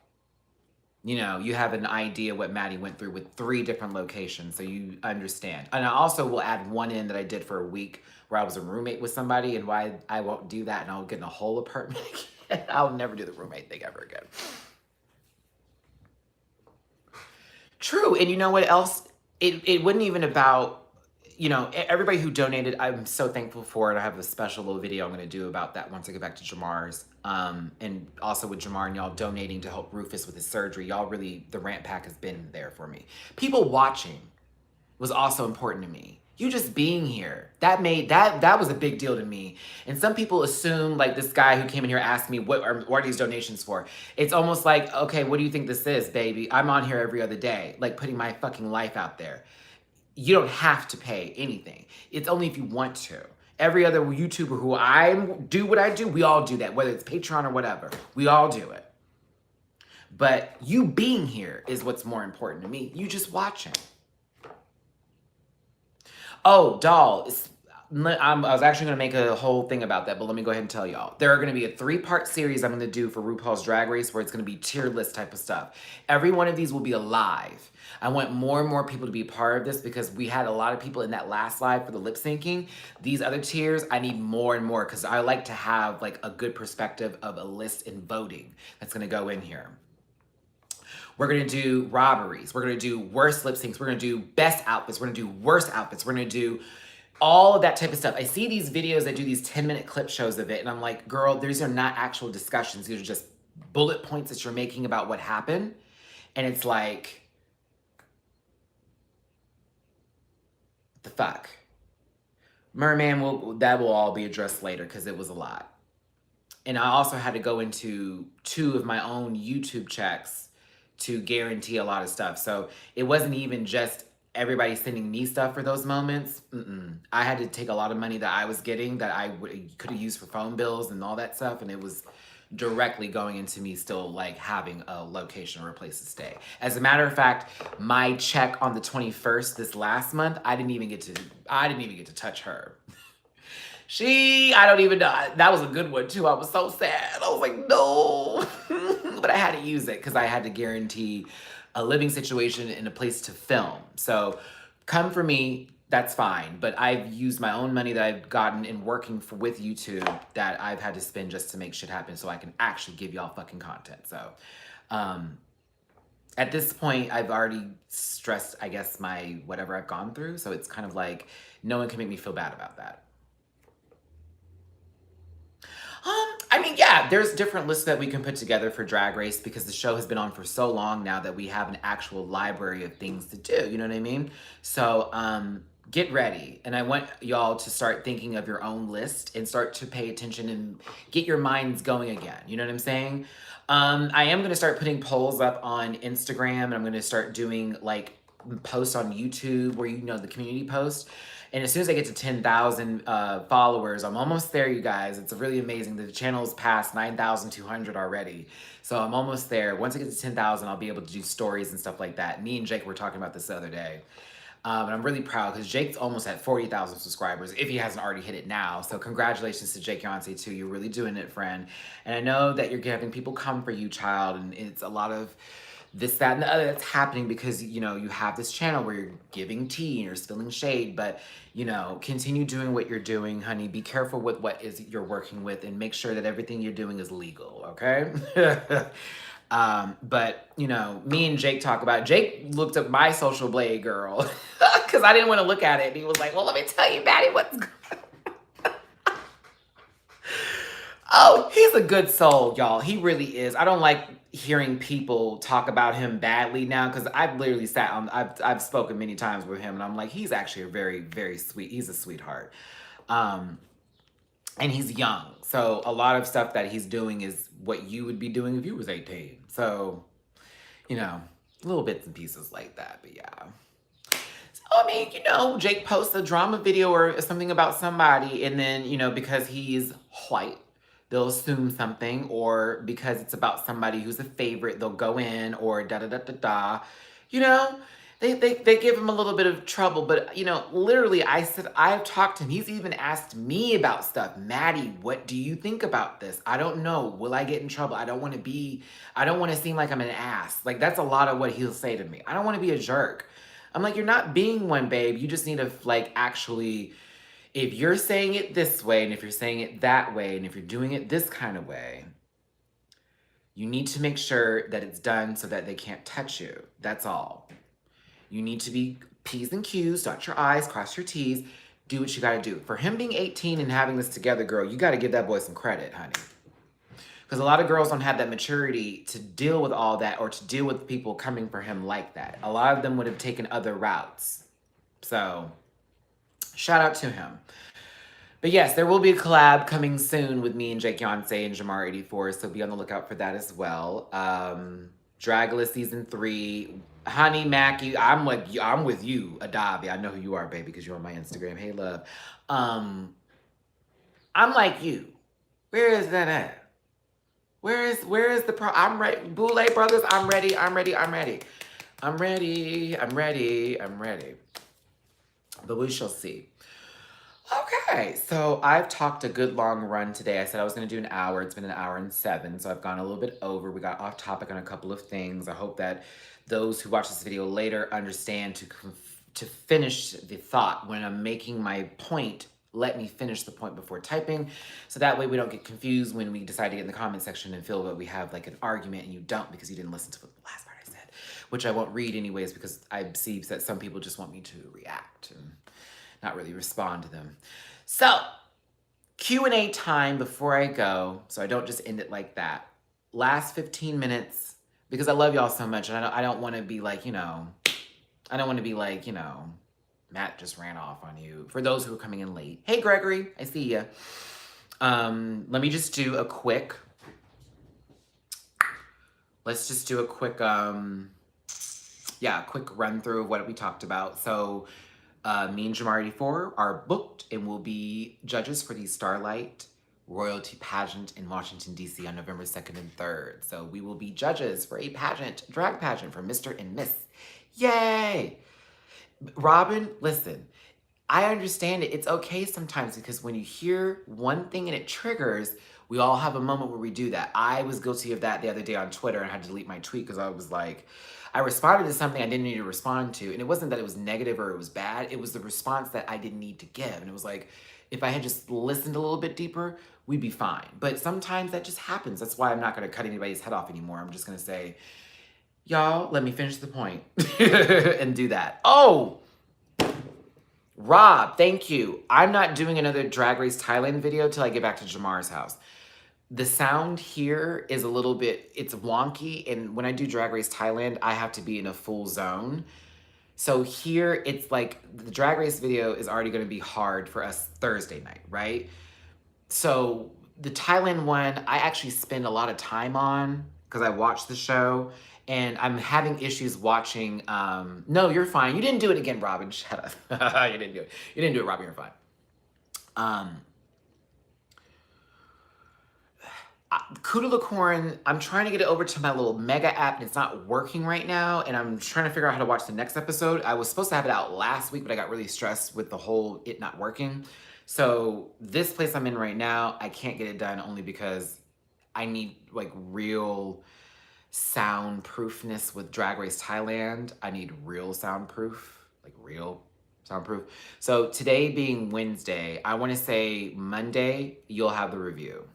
you know, you have an idea what Matty went through with 3 different locations, so you understand. And I also will add one in that I did for a week where I was a roommate with somebody, and why I won't do that and I'll get in a whole apartment again. I'll never do the roommate thing ever again. True, and you know what else? It wasn't even about, you know, everybody who donated, I'm so thankful for it. I have a special little video I'm going to do about that once I get back to Jamar's. And also with Jamar and y'all donating to help Rufus with his surgery. Y'all really, the rant pack has been there for me. People watching was also important to me. You just being here, that was a big deal to me. And some people assume, like this guy who came in here asked me, what are these donations for? It's almost like, okay, what do you think this is, baby? I'm on here every other day, like putting my fucking life out there. You don't have to pay anything. It's only if you want to. Every other YouTuber who I do what I do, we all do that, whether it's Patreon or whatever. We all do it. But you being here is what's more important to me. You just watching. Oh, doll. I was actually going to make a whole thing about that, but let me go ahead and tell y'all. There are going to be a 3-part series I'm going to do for RuPaul's Drag Race where it's going to be tier list type of stuff. Every one of these will be a live. I want more and more people to be part of this because we had a lot of people in that last live for the lip syncing. These other tiers, I need more and more because I like to have like a good perspective of a list and voting that's going to go in here. We're going to do robberies. We're going to do worst lip syncs. We're going to do best outfits. We're going to do worst outfits. We're going to do all of that type of stuff. I see these videos that do these 10-minute clip shows of it, and I'm like, girl, these are not actual discussions. These are just bullet points that you're making about what happened. And it's like, the fuck? Merman, that will all be addressed later because it was a lot. And I also had to go into 2 of my own YouTube checks to guarantee a lot of stuff. So it wasn't even just everybody sending me stuff for those moments. I had to take a lot of money that I was getting that I could have used for phone bills and all that stuff, and it was directly going into me still like having a location or a place to stay. As a matter of fact, my check on the 21st this last month, I didn't even get to touch her. I don't even know. That was a good one too. I was so sad. I was like, no. But I had to use it because I had to guarantee a living situation and a place to film. So come for me, that's fine. But I've used my own money that I've gotten in working with YouTube that I've had to spend just to make shit happen so I can actually give y'all fucking content. So at this point, I've already stressed, I guess, my whatever I've gone through. So it's kind of like no one can make me feel bad about that. I mean, yeah, there's different lists that we can put together for Drag Race because the show has been on for so long now that we have an actual library of things to do, you know what I mean? So get ready. And I want y'all to start thinking of your own list and start to pay attention and get your minds going again, you know what I'm saying? I am going to start putting polls up on Instagram, and I'm going to start doing like posts on YouTube where, you know, the community post. And as soon as I get to 10,000 followers, I'm almost there, you guys. It's really amazing. The channel's past 9,200 already. So I'm almost there. Once I get to 10,000, I'll be able to do stories and stuff like that. Me and Jake were talking about this the other day. And I'm really proud because Jake's almost at 40,000 subscribers if he hasn't already hit it now. So congratulations to Jake Yonsei too. You're really doing it, friend. And I know that you're having people come for you, child. And it's a lot of this, that, and the other that's happening because, you know, you have this channel where you're giving tea and you're spilling shade. But, you know, continue doing what you're doing, honey. Be careful with what is you're working with and make sure that everything you're doing is legal, okay? But, you know, me and Jake talk about it. Jake looked up my social blade girl because I didn't want to look at it. And he was like, well, let me tell you, Matty, what's going on. Oh, he's a good soul, y'all. He really is. I don't like hearing people talk about him badly now because I've literally sat on, I've spoken many times with him and I'm like, he's actually a very, very sweet, he's a sweetheart. And he's young. So a lot of stuff that he's doing is what you would be doing if you was 18. So, you know, little bits and pieces like that, but yeah. So, I mean, you know, Jake posts a drama video or something about somebody and then, you know, because he's white, they'll assume something, or because it's about somebody who's a favorite, they'll go in, or da-da-da-da-da. You know, they give him a little bit of trouble, but, you know, literally, I've talked to him. He's even asked me about stuff. Matty, what do you think about this? I don't know. Will I get in trouble? I don't want to seem like I'm an ass. Like, that's a lot of what he'll say to me. I don't want to be a jerk. I'm like, you're not being one, babe. You just need to, like, actually... If you're saying it this way, and if you're saying it that way, and if you're doing it this kind of way, you need to make sure that it's done so that they can't touch you. That's all. You need to be P's and Q's, dot your I's, cross your T's, do what you gotta do. For him being 18 and having this together, girl, you gotta give that boy some credit, honey. Because a lot of girls don't have that maturity to deal with all that or to deal with people coming for him like that. A lot of them would have taken other routes. So... shout out to him. But yes, there will be a collab coming soon with me and Jake Yonsei and Jamar84, so be on the lookout for that as well. Dragula Season 3. Honey, Mackie, I'm with you, Adavi. I know who you are, baby, because you're on my Instagram. Hey, love. I'm like you. Where is that at? Where is the I'm ready. Boulay Brothers, I'm ready. But we shall see. Okay, so I've talked a good long run today. I said I was going to do an hour. It's been an hour and 7, so I've gone a little bit over. We got off topic on a couple of things. I hope that those who watch this video later understand to finish the thought. When I'm making my point, let me finish the point before typing, so that way we don't get confused when we decide to get in the comment section and feel that we have like an argument and you don't because you didn't listen to the last part I said, which I won't read anyways because I see that some people just want me to react and not really respond to them. So, Q&A time before I go, so I don't just end it like that. Last 15 minutes, because I love y'all so much, and I don't want to be like, you know, Matt just ran off on you. For those who are coming in late. Hey, Gregory, I see ya. Let me just do a quick, let's just do a quick, quick run through of what we talked about. So, me and Jamar84 are booked and will be judges for the Starlight Royalty Pageant in Washington, D.C. on November 2nd and 3rd. So we will be judges for a drag pageant for Mr. and Miss. Yay! Robin, listen, I understand it. It's okay sometimes because when you hear one thing and it triggers, we all have a moment where we do that. I was guilty of that the other day on Twitter and I had to delete my tweet because I was like, I responded to something I didn't need to respond to. And it wasn't that it was negative or it was bad. It was the response that I didn't need to give. And it was like, if I had just listened a little bit deeper, we'd be fine. But sometimes that just happens. That's why I'm not going to cut anybody's head off anymore. I'm just going to say, y'all, let me finish the point and do that. Oh, Rob, thank you. I'm not doing another Drag Race Thailand video till I get back to Jamar's house. The sound here is a little bit, it's wonky. And when I do Drag Race Thailand, I have to be in a full zone. So here it's like the Drag Race video is already going to be hard for us Thursday night, right? So the Thailand one, I actually spend a lot of time on because I watched the show and I'm having issues watching. No, you're fine. You didn't do it again, Robin. Shut up. You didn't do it. You didn't do it, Robin. You're fine. Kudalacorn, I'm trying to get it over to my little mega app and it's not working right now. And I'm trying to figure out how to watch the next episode. I was supposed to have it out last week, but I got really stressed with the whole it not working. So this place I'm in right now, I can't get it done only because I need like real soundproofness with Drag Race Thailand. I need real soundproof, like real soundproof. So today being Wednesday, I want to say Monday, you'll have the review.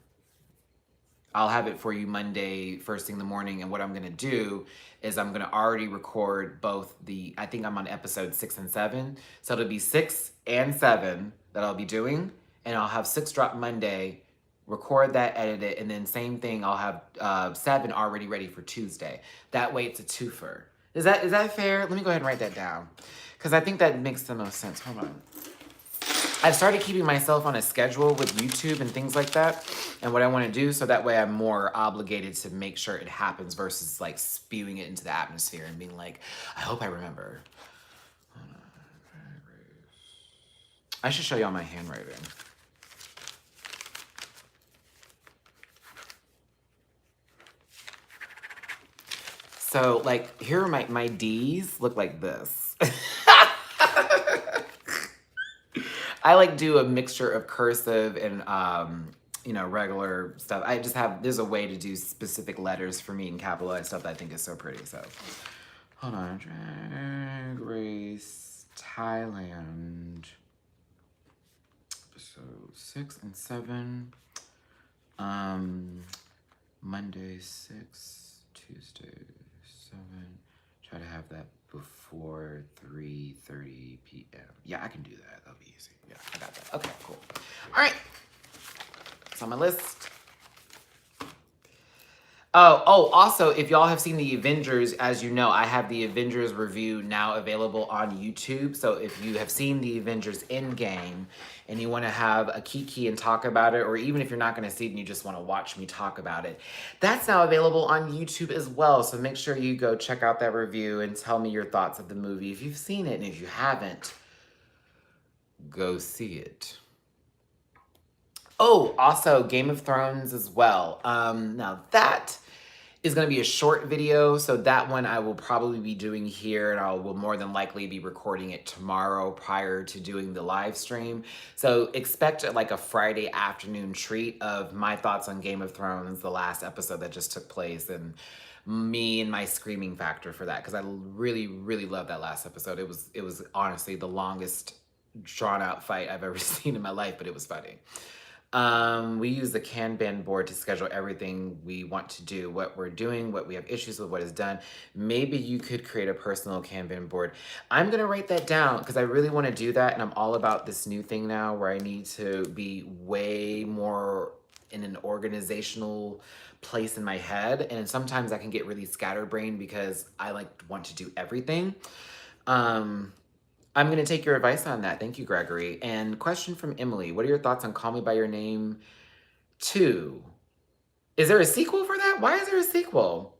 I'll have it for you Monday, first thing in the morning. And what I'm going to do is I'm going to already record both I think I'm on episode 6 and 7. So it'll be 6 and 7 that I'll be doing. And I'll have 6 drop Monday, record that, edit it. And then same thing, I'll have 7 already ready for Tuesday. That way it's a twofer. Is that fair? Let me go ahead and write that down. Because I think that makes the most sense. Hold on. I've started keeping myself on a schedule with YouTube and things like that and what I want to do, so that way I'm more obligated to make sure it happens versus like spewing it into the atmosphere and being like, I hope I remember. I should show y'all my handwriting. So like here are my D's look like this. I like do a mixture of cursive and regular stuff. I just have, there's a way to do specific letters for me and capitalize stuff that I think is so pretty. So hold on. Drag Race Thailand. So 6 and 7. Monday 6, Tuesday 7. Try to have that before 3:30 p.m. Yeah, I can do that. That'll be easy. Yeah, I got that. Okay, cool. All right. It's on my list. Oh, also, if y'all have seen the Avengers, as you know, I have the Avengers review now available on YouTube. So if you have seen the Avengers Endgame and you want to have a Kiki and talk about it, or even if you're not going to see it and you just want to watch me talk about it, that's now available on YouTube as well. So make sure you go check out that review and tell me your thoughts of the movie if you've seen it. And if you haven't, go see it. Oh, also Game of Thrones as well. Now that is going to be a short video, so that one I will probably be doing here, and I will more than likely be recording it tomorrow prior to doing the live stream. So expect like a Friday afternoon treat of my thoughts on Game of Thrones, the last episode that just took place, and me and my screaming factor for that, because I really, really love that last episode. It was honestly the longest drawn out fight I've ever seen in my life, but it was funny. We use the Kanban board to schedule everything we want to do, what we're doing, what we have issues with, what is done. Maybe you could create a personal Kanban board. I'm going to write that down because I really want to do that. And I'm all about this new thing now where I need to be way more in an organizational place in my head. And sometimes I can get really scatterbrained because I want to do everything. I'm going to take your advice on that. Thank you, Gregory. And question from Emily. What are your thoughts on Call Me By Your Name 2? Is there a sequel for that? Why is there a sequel?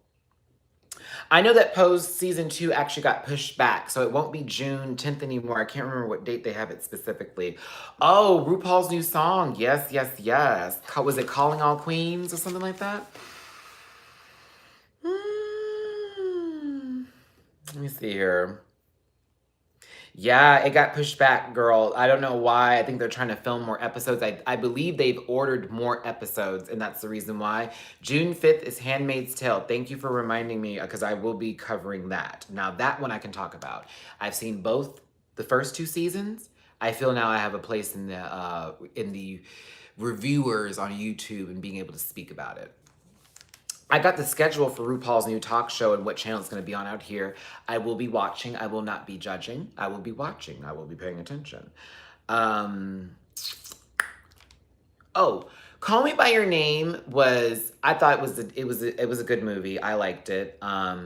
I know that Pose Season 2 actually got pushed back, so it won't be June 10th anymore. I can't remember what date they have it specifically. Oh, RuPaul's new song. Yes, yes, yes. Was it Calling All Queens or something like that? Let me see here. Yeah, it got pushed back, girl. I don't know why. I think they're trying to film more episodes. I believe they've ordered more episodes, and that's the reason why. June 5th is Handmaid's Tale. Thank you for reminding me, because I will be covering that. Now, that one I can talk about. I've seen both the first 2 seasons. I feel now I have a place in the reviewers on YouTube and being able to speak about it. I got the schedule for RuPaul's new talk show and what channel it's going to be on out here. I will be watching. I will not be judging. I will be watching. I will be paying attention. Oh, Call Me By Your Name was, I thought it was a good movie. I liked it. A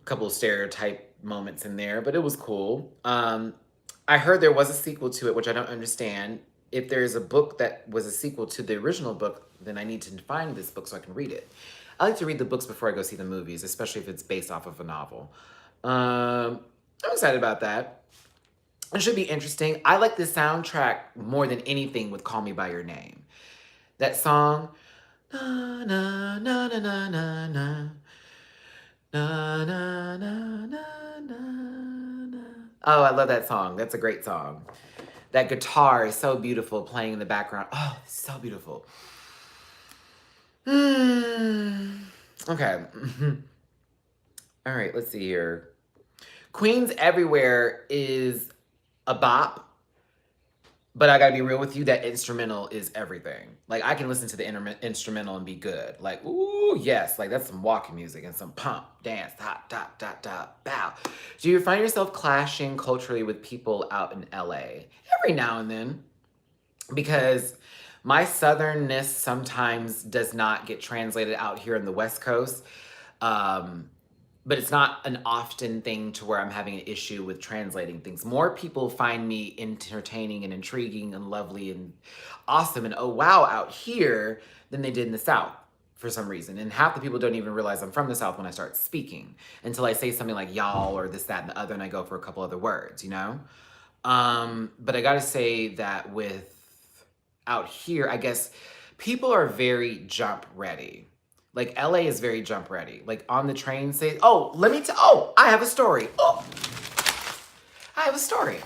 couple of stereotype moments in there, but it was cool. I heard there was a sequel to it, which I don't understand. If there's a book that was a sequel to the original book, then I need to find this book so I can read it. I like to read the books before I go see the movies, especially if it's based off of a novel. I'm excited about that. It should be interesting. I like the soundtrack more than anything with Call Me By Your Name. That song. Na na na na na na na. Na na na na na na. Oh, I love that song. That's a great song. That guitar is so beautiful playing in the background. Oh, it's so beautiful. Okay. All right, let's see here. Queens Everywhere is a bop, but I gotta be real with you, that instrumental is everything. Like, I can listen to the instrumental and be good. Like, ooh, yes, like that's some walking music and some pump, dance, hop, dot, dot, dot, bow. Do you find yourself clashing culturally with people out in LA? Every now and then, because my southernness sometimes does not get translated out here in the West Coast. But it's not an often thing to where I'm having an issue with translating things. More people find me entertaining and intriguing and lovely and awesome and oh wow out here than they did in the South for some reason. And half the people don't even realize I'm from the South when I start speaking until I say something like y'all or this, that, and the other, and I go for a couple other words, you know? But I gotta say that with out here, I guess people are very jump ready. Like LA is very jump ready. Like on the train, say, oh, I have a story. Oh, I have a story.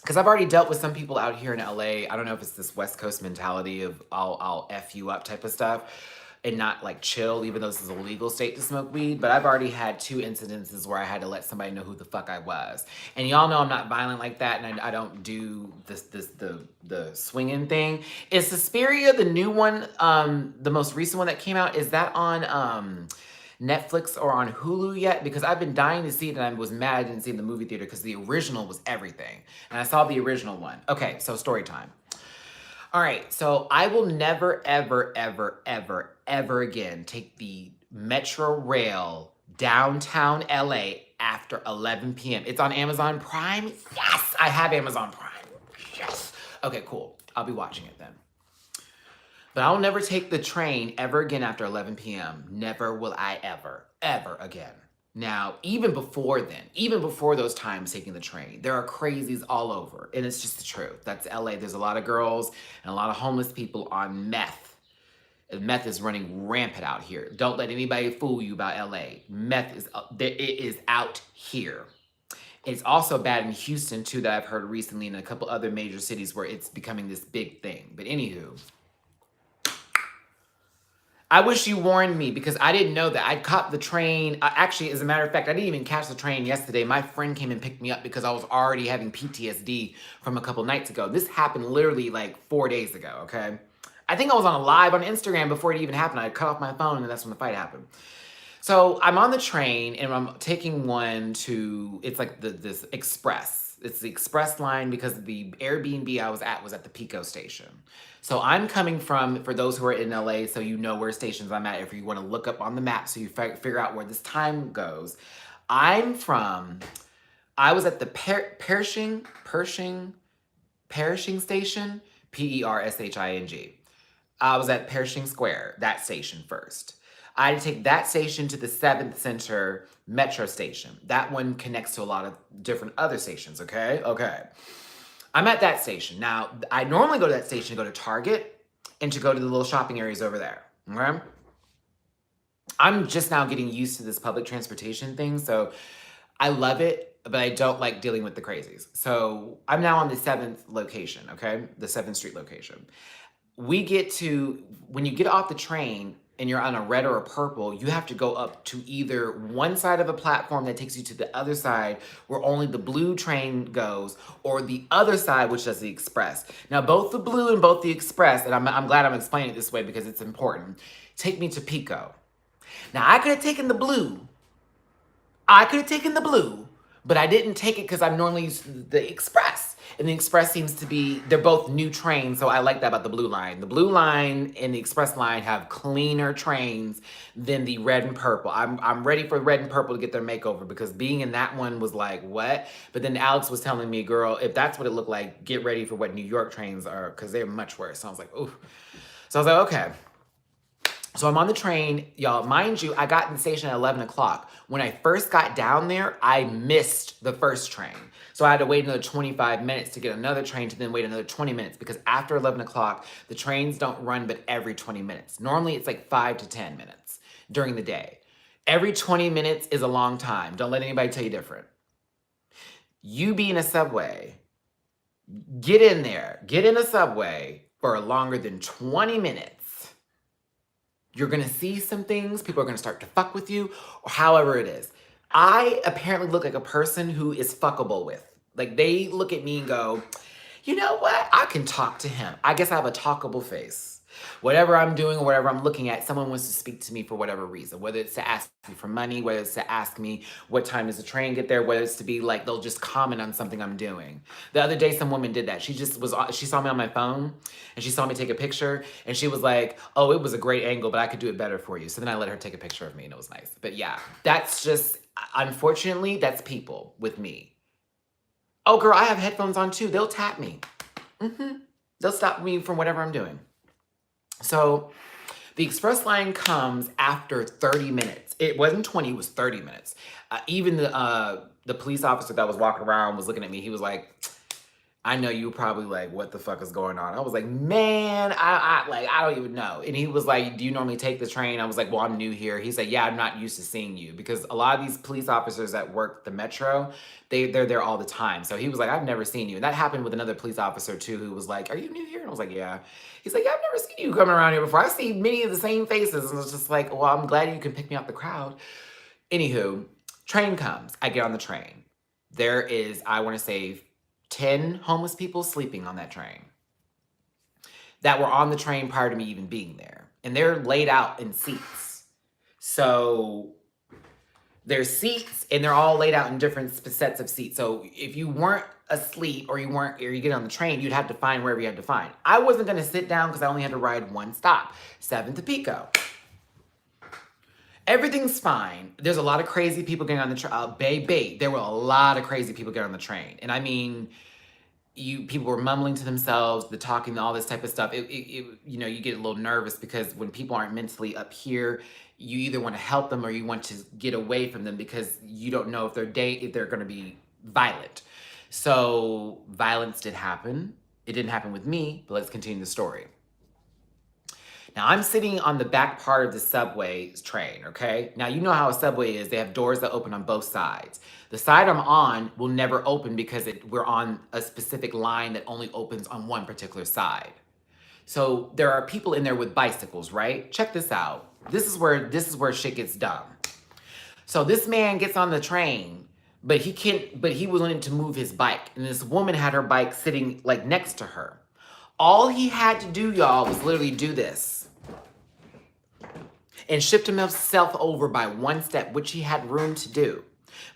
Because I've already dealt with some people out here in LA. I don't know if it's this West Coast mentality of I'll F you up type of stuff and not like chill, even though this is a legal state to smoke weed. But I've already had 2 incidences where I had to let somebody know who the fuck I was. And y'all know I'm not violent like that, and I don't do the swinging thing. Is Suspiria the new one, the most recent one that came out? Is that on Netflix or on Hulu yet? Because I've been dying to see it, and I was mad I didn't see it in the movie theater because the original was everything. And I saw the original one. Okay, so story time. All right, so I will never, ever, ever, ever, ever again take the Metro Rail downtown LA after 11 p.m. It's on Amazon Prime. Yes, I have Amazon Prime. Yes. Okay, cool. I'll be watching it then. But I'll never take the train ever again after 11 p.m. Never will I ever, ever again. Now, even before then, even before those times taking the train, there are crazies all over. And it's just the truth. That's LA. There's a lot of girls and a lot of homeless people on meth. And meth is running rampant out here. Don't let anybody fool you about LA. Meth is, it is out here. It's also bad in Houston too, that I've heard recently, in a couple other major cities where it's becoming this big thing. But anywho, I wish you warned me because I didn't know that. I caught the train. Actually, as a matter of fact, I didn't even catch the train yesterday. My friend came and picked me up because I was already having PTSD from a couple nights ago. This happened literally like 4 days ago, okay? I think I was on a live on Instagram before it even happened. I cut off my phone and that's when the fight happened. So I'm on the train and I'm taking one to, it's like this express. It's the express line because the Airbnb I was at the Pico station. So I'm coming from, for those who are in LA, so you know where stations I'm at, if you want to look up on the map so you figure out where this time goes. I was at the Pershing station, Pershing. I was at Pershing Square, that station first. I had to take that station to the 7th Center Metro station. That one connects to a lot of different other stations, okay? Okay. I'm at that station. Now, I normally go to that station to go to Target and to go to the little shopping areas over there, okay? I'm just now getting used to this public transportation thing, so I love it, but I don't like dealing with the crazies. So I'm now on the 7th location, okay? The 7th Street location. When you get off the train and you're on a red or a purple, you have to go up to either one side of a platform that takes you to the other side where only the blue train goes, or the other side, which does the express. Now, both the blue and both the express, and I'm glad I'm explaining it this way because it's important, take me to Pico. Now, I could have taken the blue, but I didn't take it because I normally use the express. And the express seems to be, they're both new trains, so I like that about the blue line. The blue line and the express line have cleaner trains than the red and purple. I'm ready for red and purple to get their makeover because being in that one was like, what? But then Alex was telling me, girl, if that's what it looked like, get ready for what New York trains are because they're much worse. So I was like, ooh. So I was like, okay. So I'm on the train, y'all. Mind you, I got in the station at 11 o'clock. When I first got down there, I missed the first train. So I had to wait another 25 minutes to get another train to then wait another 20 minutes because after 11 o'clock, the trains don't run but every 20 minutes. Normally it's like 5 to 10 minutes during the day. Every 20 minutes is a long time. Don't let anybody tell you different. You be in a subway, get in there, get in a subway for longer than 20 minutes. You're gonna see some things, people are gonna start to fuck with you, or however it is. I apparently look like a person who is fuckable with. Like, they look at me and go, you know what? I can talk to him. I guess I have a talkable face. Whatever I'm doing or whatever I'm looking at, someone wants to speak to me for whatever reason. Whether it's to ask me for money, whether it's to ask me what time does the train get there, whether it's to be like, they'll just comment on something I'm doing. The other day, some woman did that. She saw me on my phone and she saw me take a picture and she was like, oh, it was a great angle, but I could do it better for you. So then I let her take a picture of me and it was nice. But yeah, that's just, unfortunately, that's people with me. Oh, girl, I have headphones on too. They'll tap me. They'll stop me from whatever I'm doing. So the express line comes after 30 minutes. It wasn't 20, it was 30 minutes. Even the police officer that was walking around was looking at me. He was like, I know you were probably like, what the fuck is going on? I was like, man, I don't even know. And he was like, do you normally take the train? I was like, well, I'm new here. He said, yeah, I'm not used to seeing you. Because a lot of these police officers that work the metro, they're there all the time. So he was like, I've never seen you. And that happened with another police officer too, who was like, are you new here? And I was like, yeah. He's like, yeah, I've never seen you coming around here before. I see many of the same faces. And it's just like, well, I'm glad you can pick me out the crowd. Anywho, train comes. I get on the train. There is, I want to say, 10 homeless people sleeping on that train that were on the train prior to me even being there. And they're laid out in seats. So there's seats and they're all laid out in different sets of seats. So if you weren't asleep or you get on the train, you'd have to find wherever you had to find. I wasn't going to sit down because I only had to ride one stop, 7th to Pico. Everything's fine. There's a lot of crazy people getting on the train. There were a lot of crazy people getting on the train. And I mean, people were mumbling to themselves, the talking, all this type of stuff. You know, you get a little nervous because when people aren't mentally up here, you either want to help them or you want to get away from them because you don't know if they're going to be violent. So violence did happen. It didn't happen with me, but let's continue the story. Now, I'm sitting on the back part of the subway train, okay? Now, you know how a subway is. They have doors that open on both sides. The side I'm on will never open because we're on a specific line that only opens on one particular side. So there are people in there with bicycles, right? Check this out. This is where shit gets dumb. So this man gets on the train, but he was wanting to move his bike. And this woman had her bike sitting like next to her. All he had to do, y'all, was literally do this and shift himself over by one step, which he had room to do.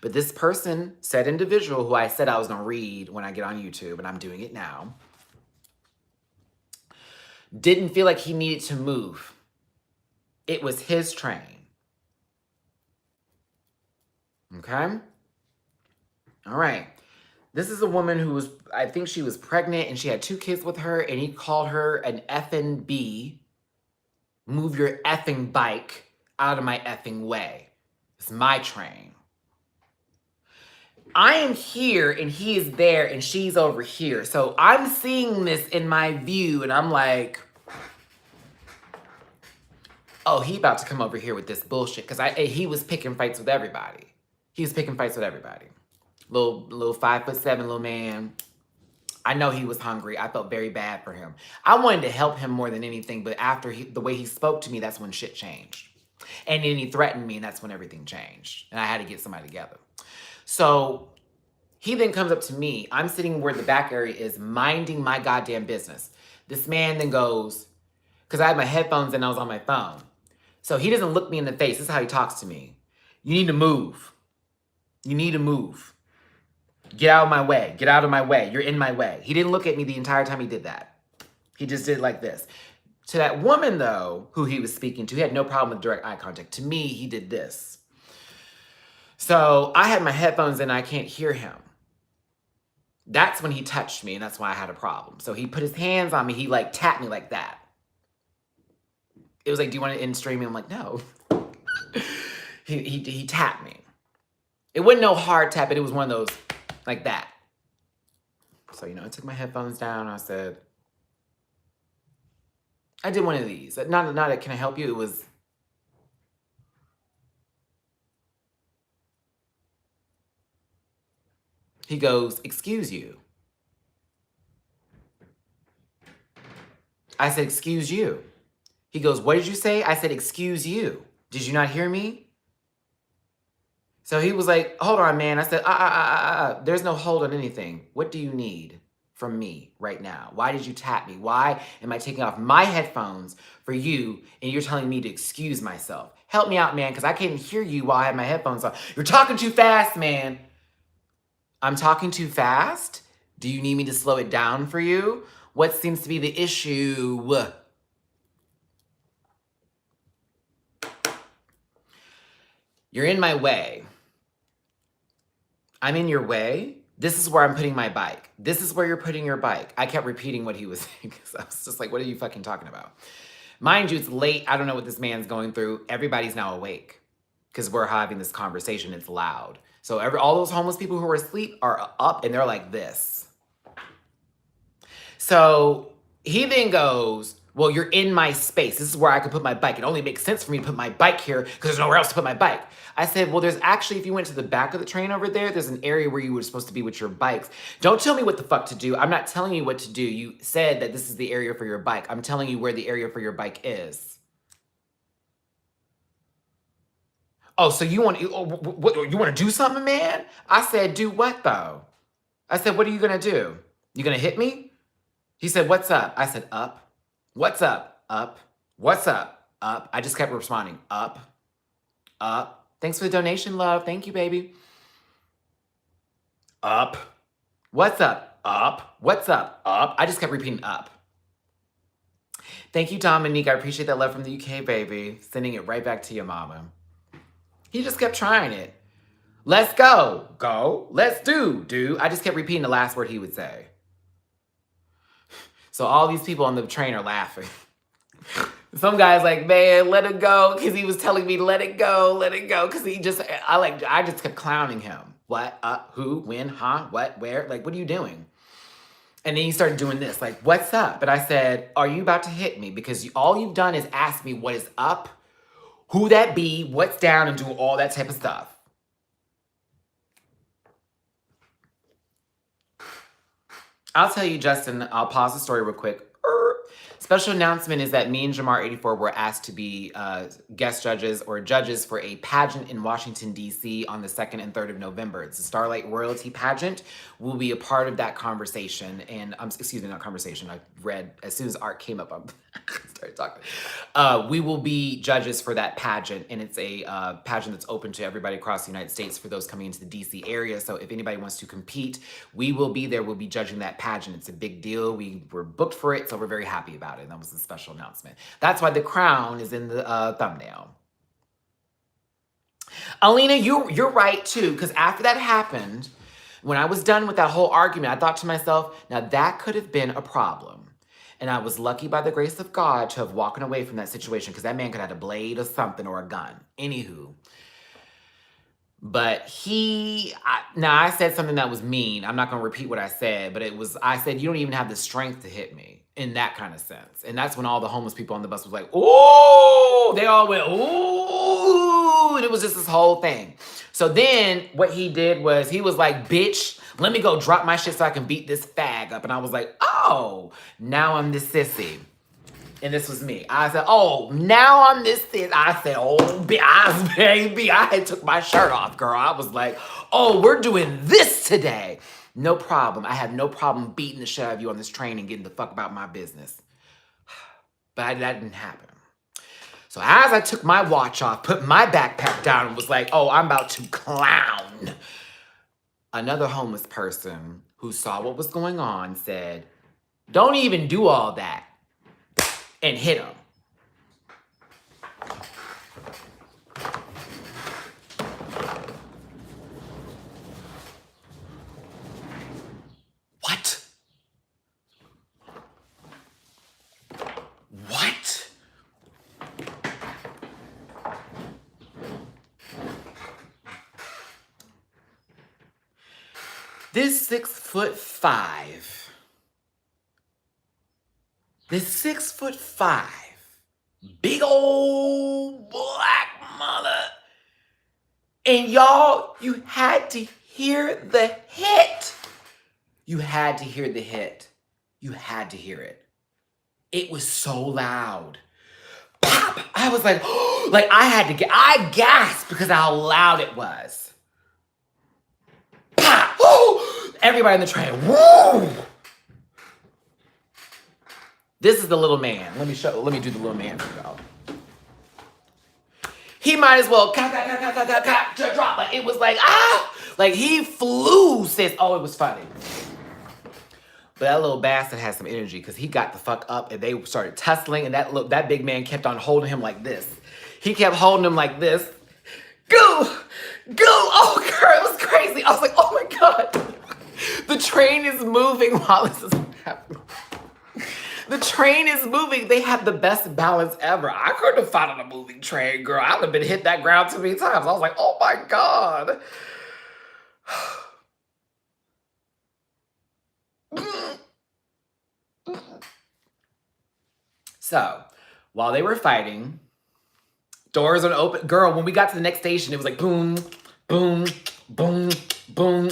But this person, said individual, who I said I was going to read when I get on YouTube, and I'm doing it now, didn't feel like he needed to move. It was his train. Okay? All right. This is a woman who was, I think she was pregnant, and she had 2 kids with her, and he called her an effing B. Move your effing bike out of my effing way. It's my train. I am here and he is there and she's over here. So I'm seeing this in my view and I'm like, oh, he about to come over here with this bullshit. Because he was picking fights with everybody. He was picking fights with everybody. Little 5'7" little man. I know he was hungry. I felt very bad for him. I wanted to help him more than anything, but after the way he spoke to me, that's when shit changed. And then he threatened me, and that's when everything changed. And I had to get somebody together. So he then comes up to me. I'm sitting where the back area is, minding my goddamn business. This man then goes, because I had my headphones and I was on my phone. So he doesn't look me in the face. This is how he talks to me. You need to move. You need to move. Get out of my way. Get out of my way. You're in my way. He didn't look at me the entire time he did that. He just did like this. To that woman, though, who he was speaking to, he had no problem with direct eye contact. To me, he did this. So I had my headphones in and I can't hear him. That's when he touched me and that's why I had a problem. So he put his hands on me. He like tapped me like that. It was like, do you want to end streaming? I'm like, no. He tapped me. It wasn't no hard tap, but it was one of those, like that. So, you know, I took my headphones down. I said, I did one of these. Not a, can I help you? It was, he goes, excuse you. I said, excuse you. He goes, what did you say? I said, excuse you. Did you not hear me? So he was like, hold on, man. I said, there's no hold on anything. What do you need from me right now? Why did you tap me? Why am I taking off my headphones for you and you're telling me to excuse myself? Help me out, man, because I can't hear you while I have my headphones on. You're talking too fast, man. I'm talking too fast? Do you need me to slow it down for you? What seems to be the issue? You're in my way. I'm in your way. This is where I'm putting my bike. This is where you're putting your bike. I kept repeating what he was saying because I was just like, what are you fucking talking about? Mind you, it's late. I don't know what this man's going through. Everybody's now awake because we're having this conversation. It's loud. So all those homeless people who are asleep are up and they're like this. So he then goes, well, you're in my space. This is where I can put my bike. It only makes sense for me to put my bike here because there's nowhere else to put my bike. I said, well, there's actually, if you went to the back of the train over there, there's an area where you were supposed to be with your bikes. Don't tell me what the fuck to do. I'm not telling you what to do. You said that this is the area for your bike. I'm telling you where the area for your bike is. Oh, so you want to do something, man? I said, do what though? I said, what are you going to do? You going to hit me? He said, what's up? I said, up. What's up? Up. What's up? Up. I just kept responding, up, up. Thanks for the donation, love. Thank you, baby. Up. What's up? Up. What's up? Up. I just kept repeating up. Thank you, Dominique. I appreciate that love from the UK, baby. Sending it right back to your mama. He just kept trying it. Let's go. Go. Let's do. I just kept repeating the last word he would say. So all these people on the train are laughing. Some guy's like, man, let it go. Because he was telling me, let it go. Because I just kept clowning him. What, who, when, huh, what, where? Like, what are you doing? And then he started doing this, like, what's up? But I said, are you about to hit me? Because all you've done is ask me what is up, who that be, what's down, and do all that type of stuff. I'll tell you, Justin, I'll pause the story real quick. Special announcement is that me and Jamar84 were asked to be guest judges or judges for a pageant in Washington, D.C. on the 2nd and 3rd of November. It's a Starlight Royalty pageant. We'll be a part of that conversation. And, excuse me, not conversation. I read, as soon as art came up, I started talking. We will be judges for that pageant. And it's a pageant that's open to everybody across the United States for those coming into the D.C. area. So if anybody wants to compete, we will be there. We'll be judging that pageant. It's a big deal. We were booked for it, so we're very happy about it. And that was a special announcement. That's why the crown is in the thumbnail. Alina, you're right too, because after that happened, when I was done with that whole argument, I thought to myself, now that could have been a problem. And I was lucky by the grace of God to have walked away from that situation because that man could have had a blade or something or a gun. Anywho. But now I said something that was mean. I'm not going to repeat what I said, but I said, you don't even have the strength to hit me in that kind of sense. And that's when all the homeless people on the bus was like, ooh, they all went, ooh, and it was just this whole thing. So then what he did was he was like, bitch, let me go drop my shit so I can beat this fag up. And I was like, oh, now I'm this sissy. And this was me. I said, oh, now I'm this thing. I said, oh, baby, I had took my shirt off, girl. I was like, oh, we're doing this today. No problem. I have no problem beating the shit out of you on this train and getting the fuck about my business. But that didn't happen. So as I took my watch off, put my backpack down and was like, oh, I'm about to clown. Another homeless person who saw what was going on said, don't even do all that. And hit him. What? What? This 6'5", big old black mother. And y'all, you had to hear the hit. You had to hear the hit. You had to hear it. It was so loud. Pop! I was like, oh, like I gasped because of how loud it was. Pop! Oh! Everybody in the train, woo! This is the little man. Let me do the little man for y'all. He might as well drop. Like it was like, ah! Like he flew, sis. Oh, it was funny. But that little bastard had some energy because he got the fuck up and they started tussling and that big man kept on holding him like this. He kept holding him like this. Go! Oh, girl, it was crazy. I was like, oh my God. The train is moving while this is happening. The train is moving. They have the best balance ever. I couldn't have fought on a moving train, girl. I would have been hit that ground too many times. I was like, oh my God. So, while they were fighting, doors are open. Girl, when we got to the next station, it was like boom, boom, boom, boom.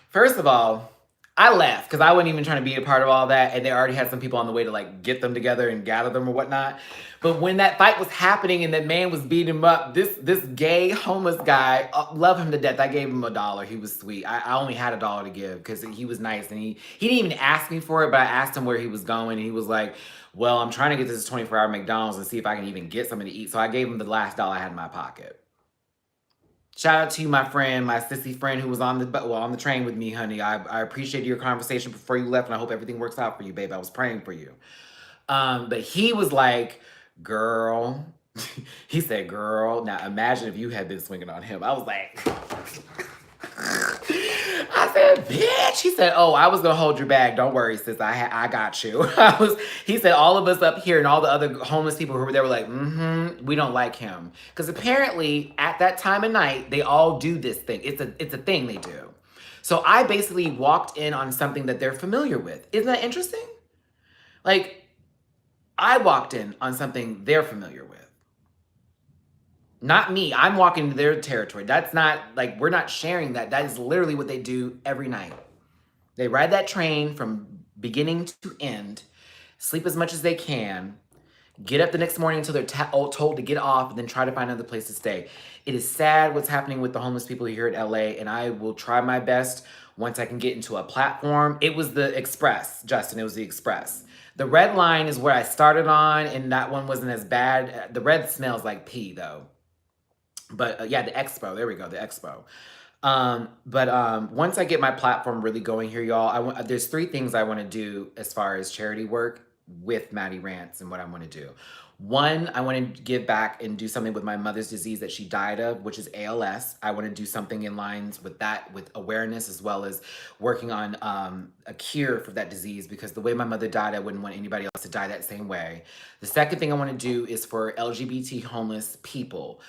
First of all, I left because I wasn't even trying to be a part of all that. And they already had some people on the way to like get them together and gather them or whatnot. But when that fight was happening and that man was beating him up, this gay homeless guy, love him to death. I gave him $1. He was sweet. I only had $1 to give because he was nice. And he didn't even ask me for it, but I asked him where he was going. And he was like, well, I'm trying to get this 24-hour McDonald's and see if I can even get something to eat. So I gave him the last $1 I had in my pocket. Shout out to you, my friend, my sissy friend who was on the train with me, honey. I appreciated your conversation before you left, and I hope everything works out for you, babe. I was praying for you. But he was like, girl. He said, girl. Now imagine if you had been swinging on him. I was like... I said, bitch. He said, oh, I was going to hold your bag. Don't worry, sis. I got you. He said, all of us up here and all the other homeless people who were there were like, we don't like him. Because apparently at that time of night, they all do this thing. It's a thing they do. So I basically walked in on something that they're familiar with. Isn't that interesting? Like, I walked in on something they're familiar with. Not me. I'm walking into their territory. That's not, like, we're not sharing that. That is literally what they do every night. They ride that train from beginning to end, sleep as much as they can, get up the next morning until they're told to get off, and then try to find another place to stay. It is sad what's happening with the homeless people here in LA, and I will try my best once I can get into a platform. It was the Express, Justin. It was the Express. The Red Line is where I started on, and that one wasn't as bad. The red smells like pee, though. But yeah, the Expo. There we go, the Expo. Once I get my platform really going here, y'all, there's 3 things I want to do as far as charity work with Matty Rants and what I want to do. 1, I want to give back and do something with my mother's disease that she died of, which is ALS. I want to do something in lines with that, with awareness, as well as working on a cure for that disease, because the way my mother died, I wouldn't want anybody else to die that same way. The second thing I want to do is for LGBT homeless people.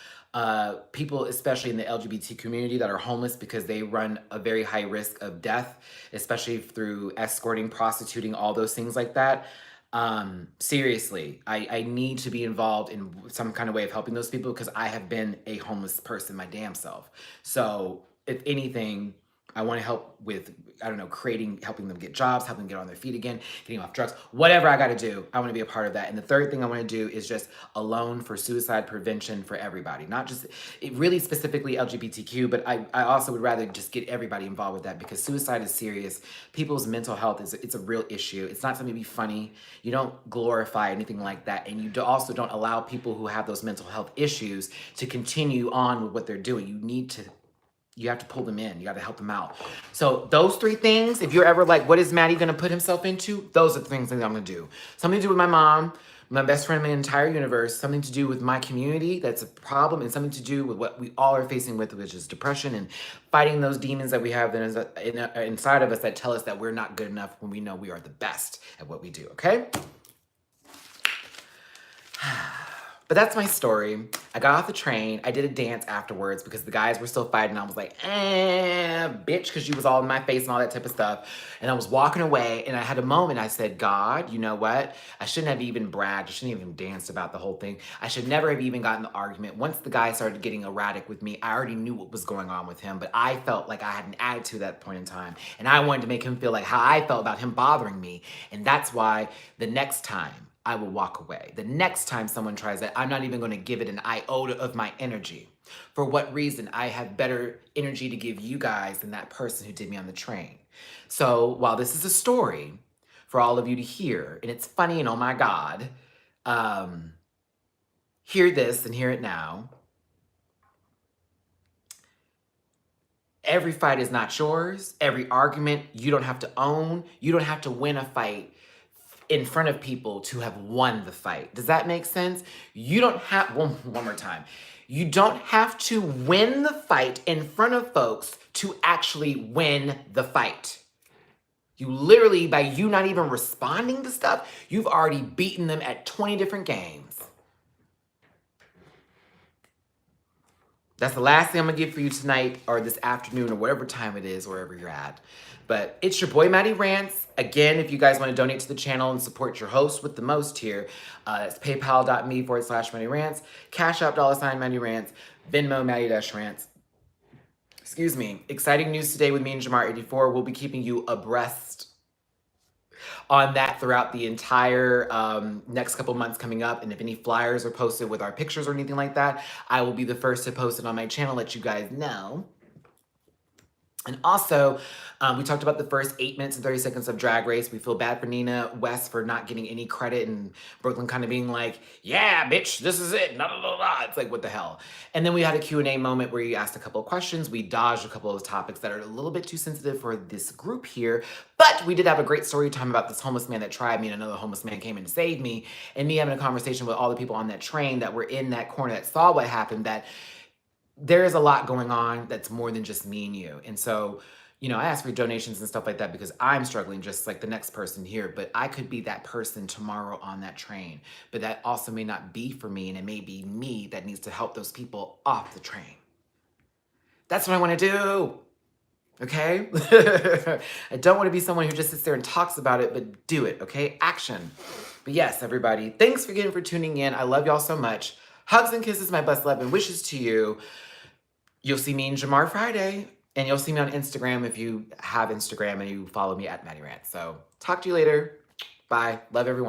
People, especially in the LGBT community, that are homeless because they run a very high risk of death, especially through escorting, prostituting, all those things like that. Seriously, I need to be involved in some kind of way of helping those people because I have been a homeless person my damn self. So if anything, I want to help with, I don't know, helping them get jobs, helping them get on their feet again, getting off drugs, whatever I got to do. I want to be a part of that. And the third thing I want to do is just a loan for suicide prevention for everybody, not just really specifically LGBTQ, but I also would rather just get everybody involved with that because suicide is serious. People's mental health it's a real issue. It's not something to be funny. You don't glorify anything like that. And you also don't allow people who have those mental health issues to continue on with what they're doing. You have to pull them in. You got to help them out. So those 3 things, if you're ever like, what is Matty going to put himself into? Those are the things that I'm going to do. Something to do with my mom, my best friend in my entire universe, something to do with my community that's a problem, and something to do with what we all are facing with, which is depression and fighting those demons that we have inside of us that tell us that we're not good enough when we know we are the best at what we do, okay? But that's my story. I got off the train. I did a dance afterwards because the guys were still fighting. I was like, bitch, because you was all in my face and all that type of stuff. And I was walking away and I had a moment. I said, God, you know what? I shouldn't have even bragged. I shouldn't have even danced about the whole thing. I should never have even gotten the argument. Once the guy started getting erratic with me, I already knew what was going on with him. But I felt like I had an attitude at that point in time. And I wanted to make him feel like how I felt about him bothering me. And that's why the next time, I will walk away. The next time someone tries that, I'm not even going to give it an iota of my energy. For what reason? I have better energy to give you guys than that person who did me on the train. So while this is a story for all of you to hear, and it's funny and oh my God, hear this and hear it now. Every fight is not yours. Every argument you don't have to own. You don't have to win a fight in front of people to have won the fight. Does that make sense? You don't have, one more time. You don't have to win the fight in front of folks to actually win the fight. You literally, by you not even responding to stuff, you've already beaten them at 20 different games. That's the last thing I'm gonna give for you tonight or this afternoon or whatever time it is, wherever you're at. But it's your boy, Matty Rants. Again, if you guys want to donate to the channel and support your host with the most here, it's paypal.me/MattyRants, Cash App $MattyRants, Venmo Matty-Rants. Excuse me. Exciting news today with me and Jamar84. We'll be keeping you abreast on that throughout the entire next couple months coming up. And if any flyers are posted with our pictures or anything like that, I will be the first to post it on my channel, let you guys know. And also, we talked about the first 8 minutes and 30 seconds of Drag Race. We feel bad for Nina West for not getting any credit and Brooklyn kind of being like, yeah, bitch, this is it. Nah, nah, nah, nah. It's like, what the hell? And then we had a Q&A moment where you asked a couple of questions. We dodged a couple of topics that are a little bit too sensitive for this group here. But we did have a great story time about this homeless man that tried me and another homeless man came in to save me. And me having a conversation with all the people on that train that were in that corner that saw what happened, that there is a lot going on that's more than just me and you. And so, you know, I ask for donations and stuff like that because I'm struggling just like the next person here, but I could be that person tomorrow on that train. But that also may not be for me, and it may be me that needs to help those people off the train. That's what I want to do. Okay? I don't want to be someone who just sits there and talks about it, but do it, okay? Action. But yes, everybody, thanks again for tuning in. I love y'all so much. Hugs and kisses, my best love and wishes to you. You'll see me in Jamar Friday, and you'll see me on Instagram if you have Instagram and you follow me at MattyRants. So talk to you later. Bye. Love everyone.